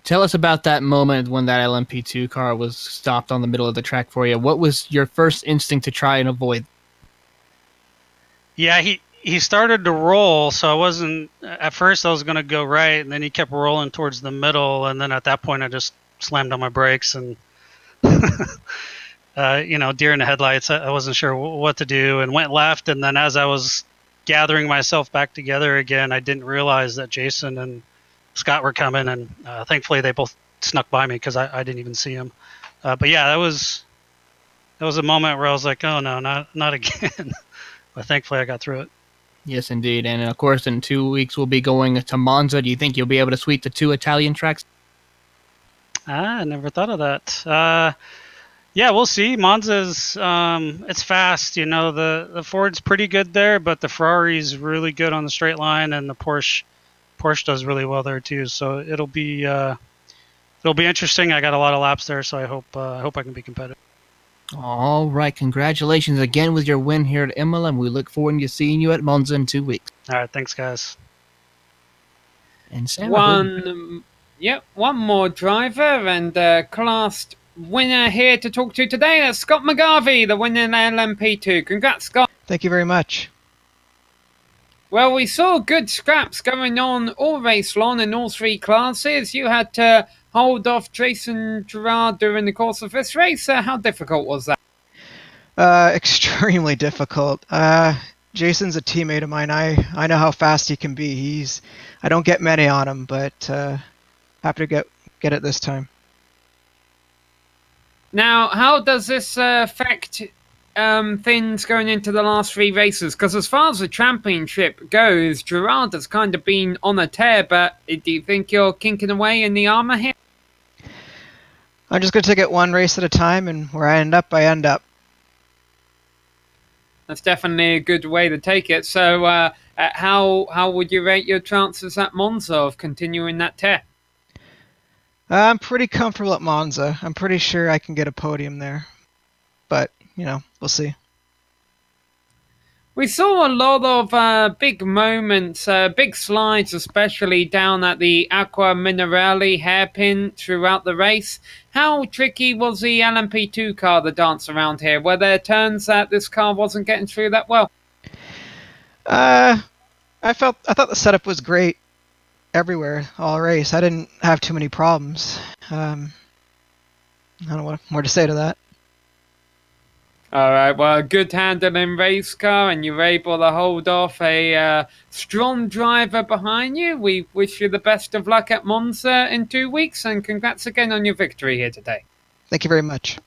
Tell us about that moment when that LMP2 car was stopped on the middle of the track for you. What was your first instinct to try and avoid? Yeah, he started to roll, so I wasn't. At first, I was going to go right, and then he kept rolling towards the middle, and then at that point, I just slammed on my brakes and, deer in the headlights. I wasn't sure what to do, and went left. And then as I was gathering myself back together again, I didn't realize that Jason and Scott were coming, and thankfully they both snuck by me because I didn't even see them. But yeah, that was a moment where I was like, oh no, not again. But thankfully I got through it. Yes, indeed. And of course, in 2 weeks we'll be going to Monza. Do you think you'll be able to sweep the 2 Italian tracks? I never thought of that. Yeah, we'll see. Monza's it's fast. The Ford's pretty good there, but the Ferrari's really good on the straight line, and the Porsche does really well there too. So it'll be interesting. I got a lot of laps there, so I hope I can be competitive. All right, congratulations again with your win here at Imola, and we look forward to seeing you at Monza in 2 weeks. All right, thanks, guys. And Sam, one more driver and class winner here to talk to today. That's Scott McGarvey, the winner in LMP2. Congrats, Scott. Thank you very much. Well, we saw good scraps going on all race long in all three classes. You had to hold off Jason Gerard during the course of this race. How difficult was that? Extremely difficult. Jason's a teammate of mine. I know how fast he can be. I don't get many on him, but happy to get it this time. Now, how does this affect things going into the last three races? Because as far as the championship goes, Gerard has kind of been on a tear, but do you think you're kinking away in the armor here? I'm just going to take it one race at a time, and where I end up, I end up. That's definitely a good way to take it. So how would you rate your chances at Monza of continuing that tear? I'm pretty comfortable at Monza. I'm pretty sure I can get a podium there. But, we'll see. We saw a lot of big moments, big slides, especially down at the Acqua Minerale hairpin throughout the race. How tricky was the LMP2 car to dance around here? Were there turns that this car wasn't getting through that well? I thought the setup was great everywhere, all race. I didn't have too many problems. I don't know what more to say to that. All right, well, a good handling race car, and you were able to hold off a strong driver behind you. We wish you the best of luck at Monza in 2 weeks, and congrats again on your victory here today. Thank you very much.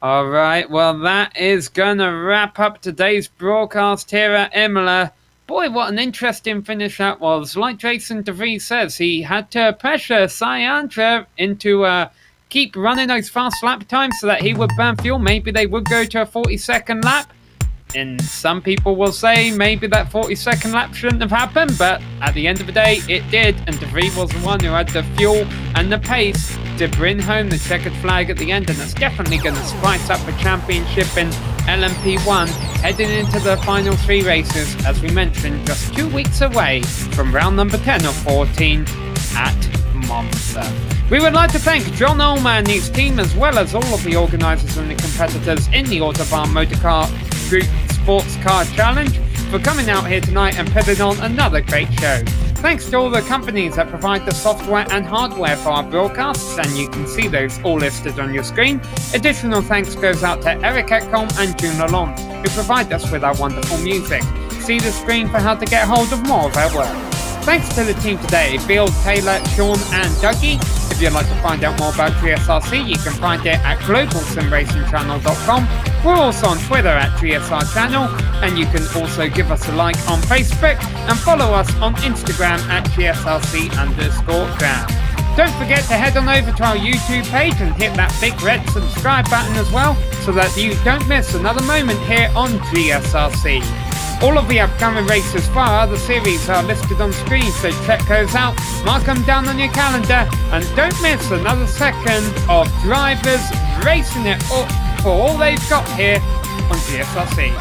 All right, well, that is going to wrap up today's broadcast here at Imola. Boy, what an interesting finish that was. Like Jason DeVries says, he had to pressure Sayandra into keep running those fast lap times so that he would burn fuel. Maybe they would go to a 40-second lap. And some people will say maybe that 40-second lap shouldn't have happened, but at the end of the day, it did. And DeVries was the one who had the fuel and the pace to bring home the checkered flag at the end. And that's definitely going to spice up the championship in LMP1 heading into the final three races, as we mentioned, just 2 weeks away from round number 10 of 14 at Monza. We would like to thank John Ulmer and his team, as well as all of the organisers and the competitors in the Autobahn Motorcar Group Sports Car Challenge for coming out here tonight and putting on another great show. Thanks to all the companies that provide the software and hardware for our broadcasts, and you can see those all listed on your screen. Additional thanks goes out to Eric Ekholm and June Lalonde, who provide us with our wonderful music. See the screen for how to get hold of more of our work. Thanks to the team today, Bill, Taylor, Sean and Dougie. If you'd like to find out more about GSRC, you can find it at globalsimracingchannel.com. We're also on Twitter at GSR Channel, and you can also give us a like on Facebook and follow us on Instagram at GSRC_ground. Don't forget to head on over to our YouTube page and hit that big red subscribe button as well, so that you don't miss another moment here on GSRC. All of the upcoming races for our other series are listed on screen, so check those out, mark them down on your calendar, and don't miss another second of drivers racing it up for all they've got here on GSRC.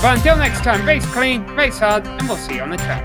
But until next time, race clean, race hard, and we'll see you on the track.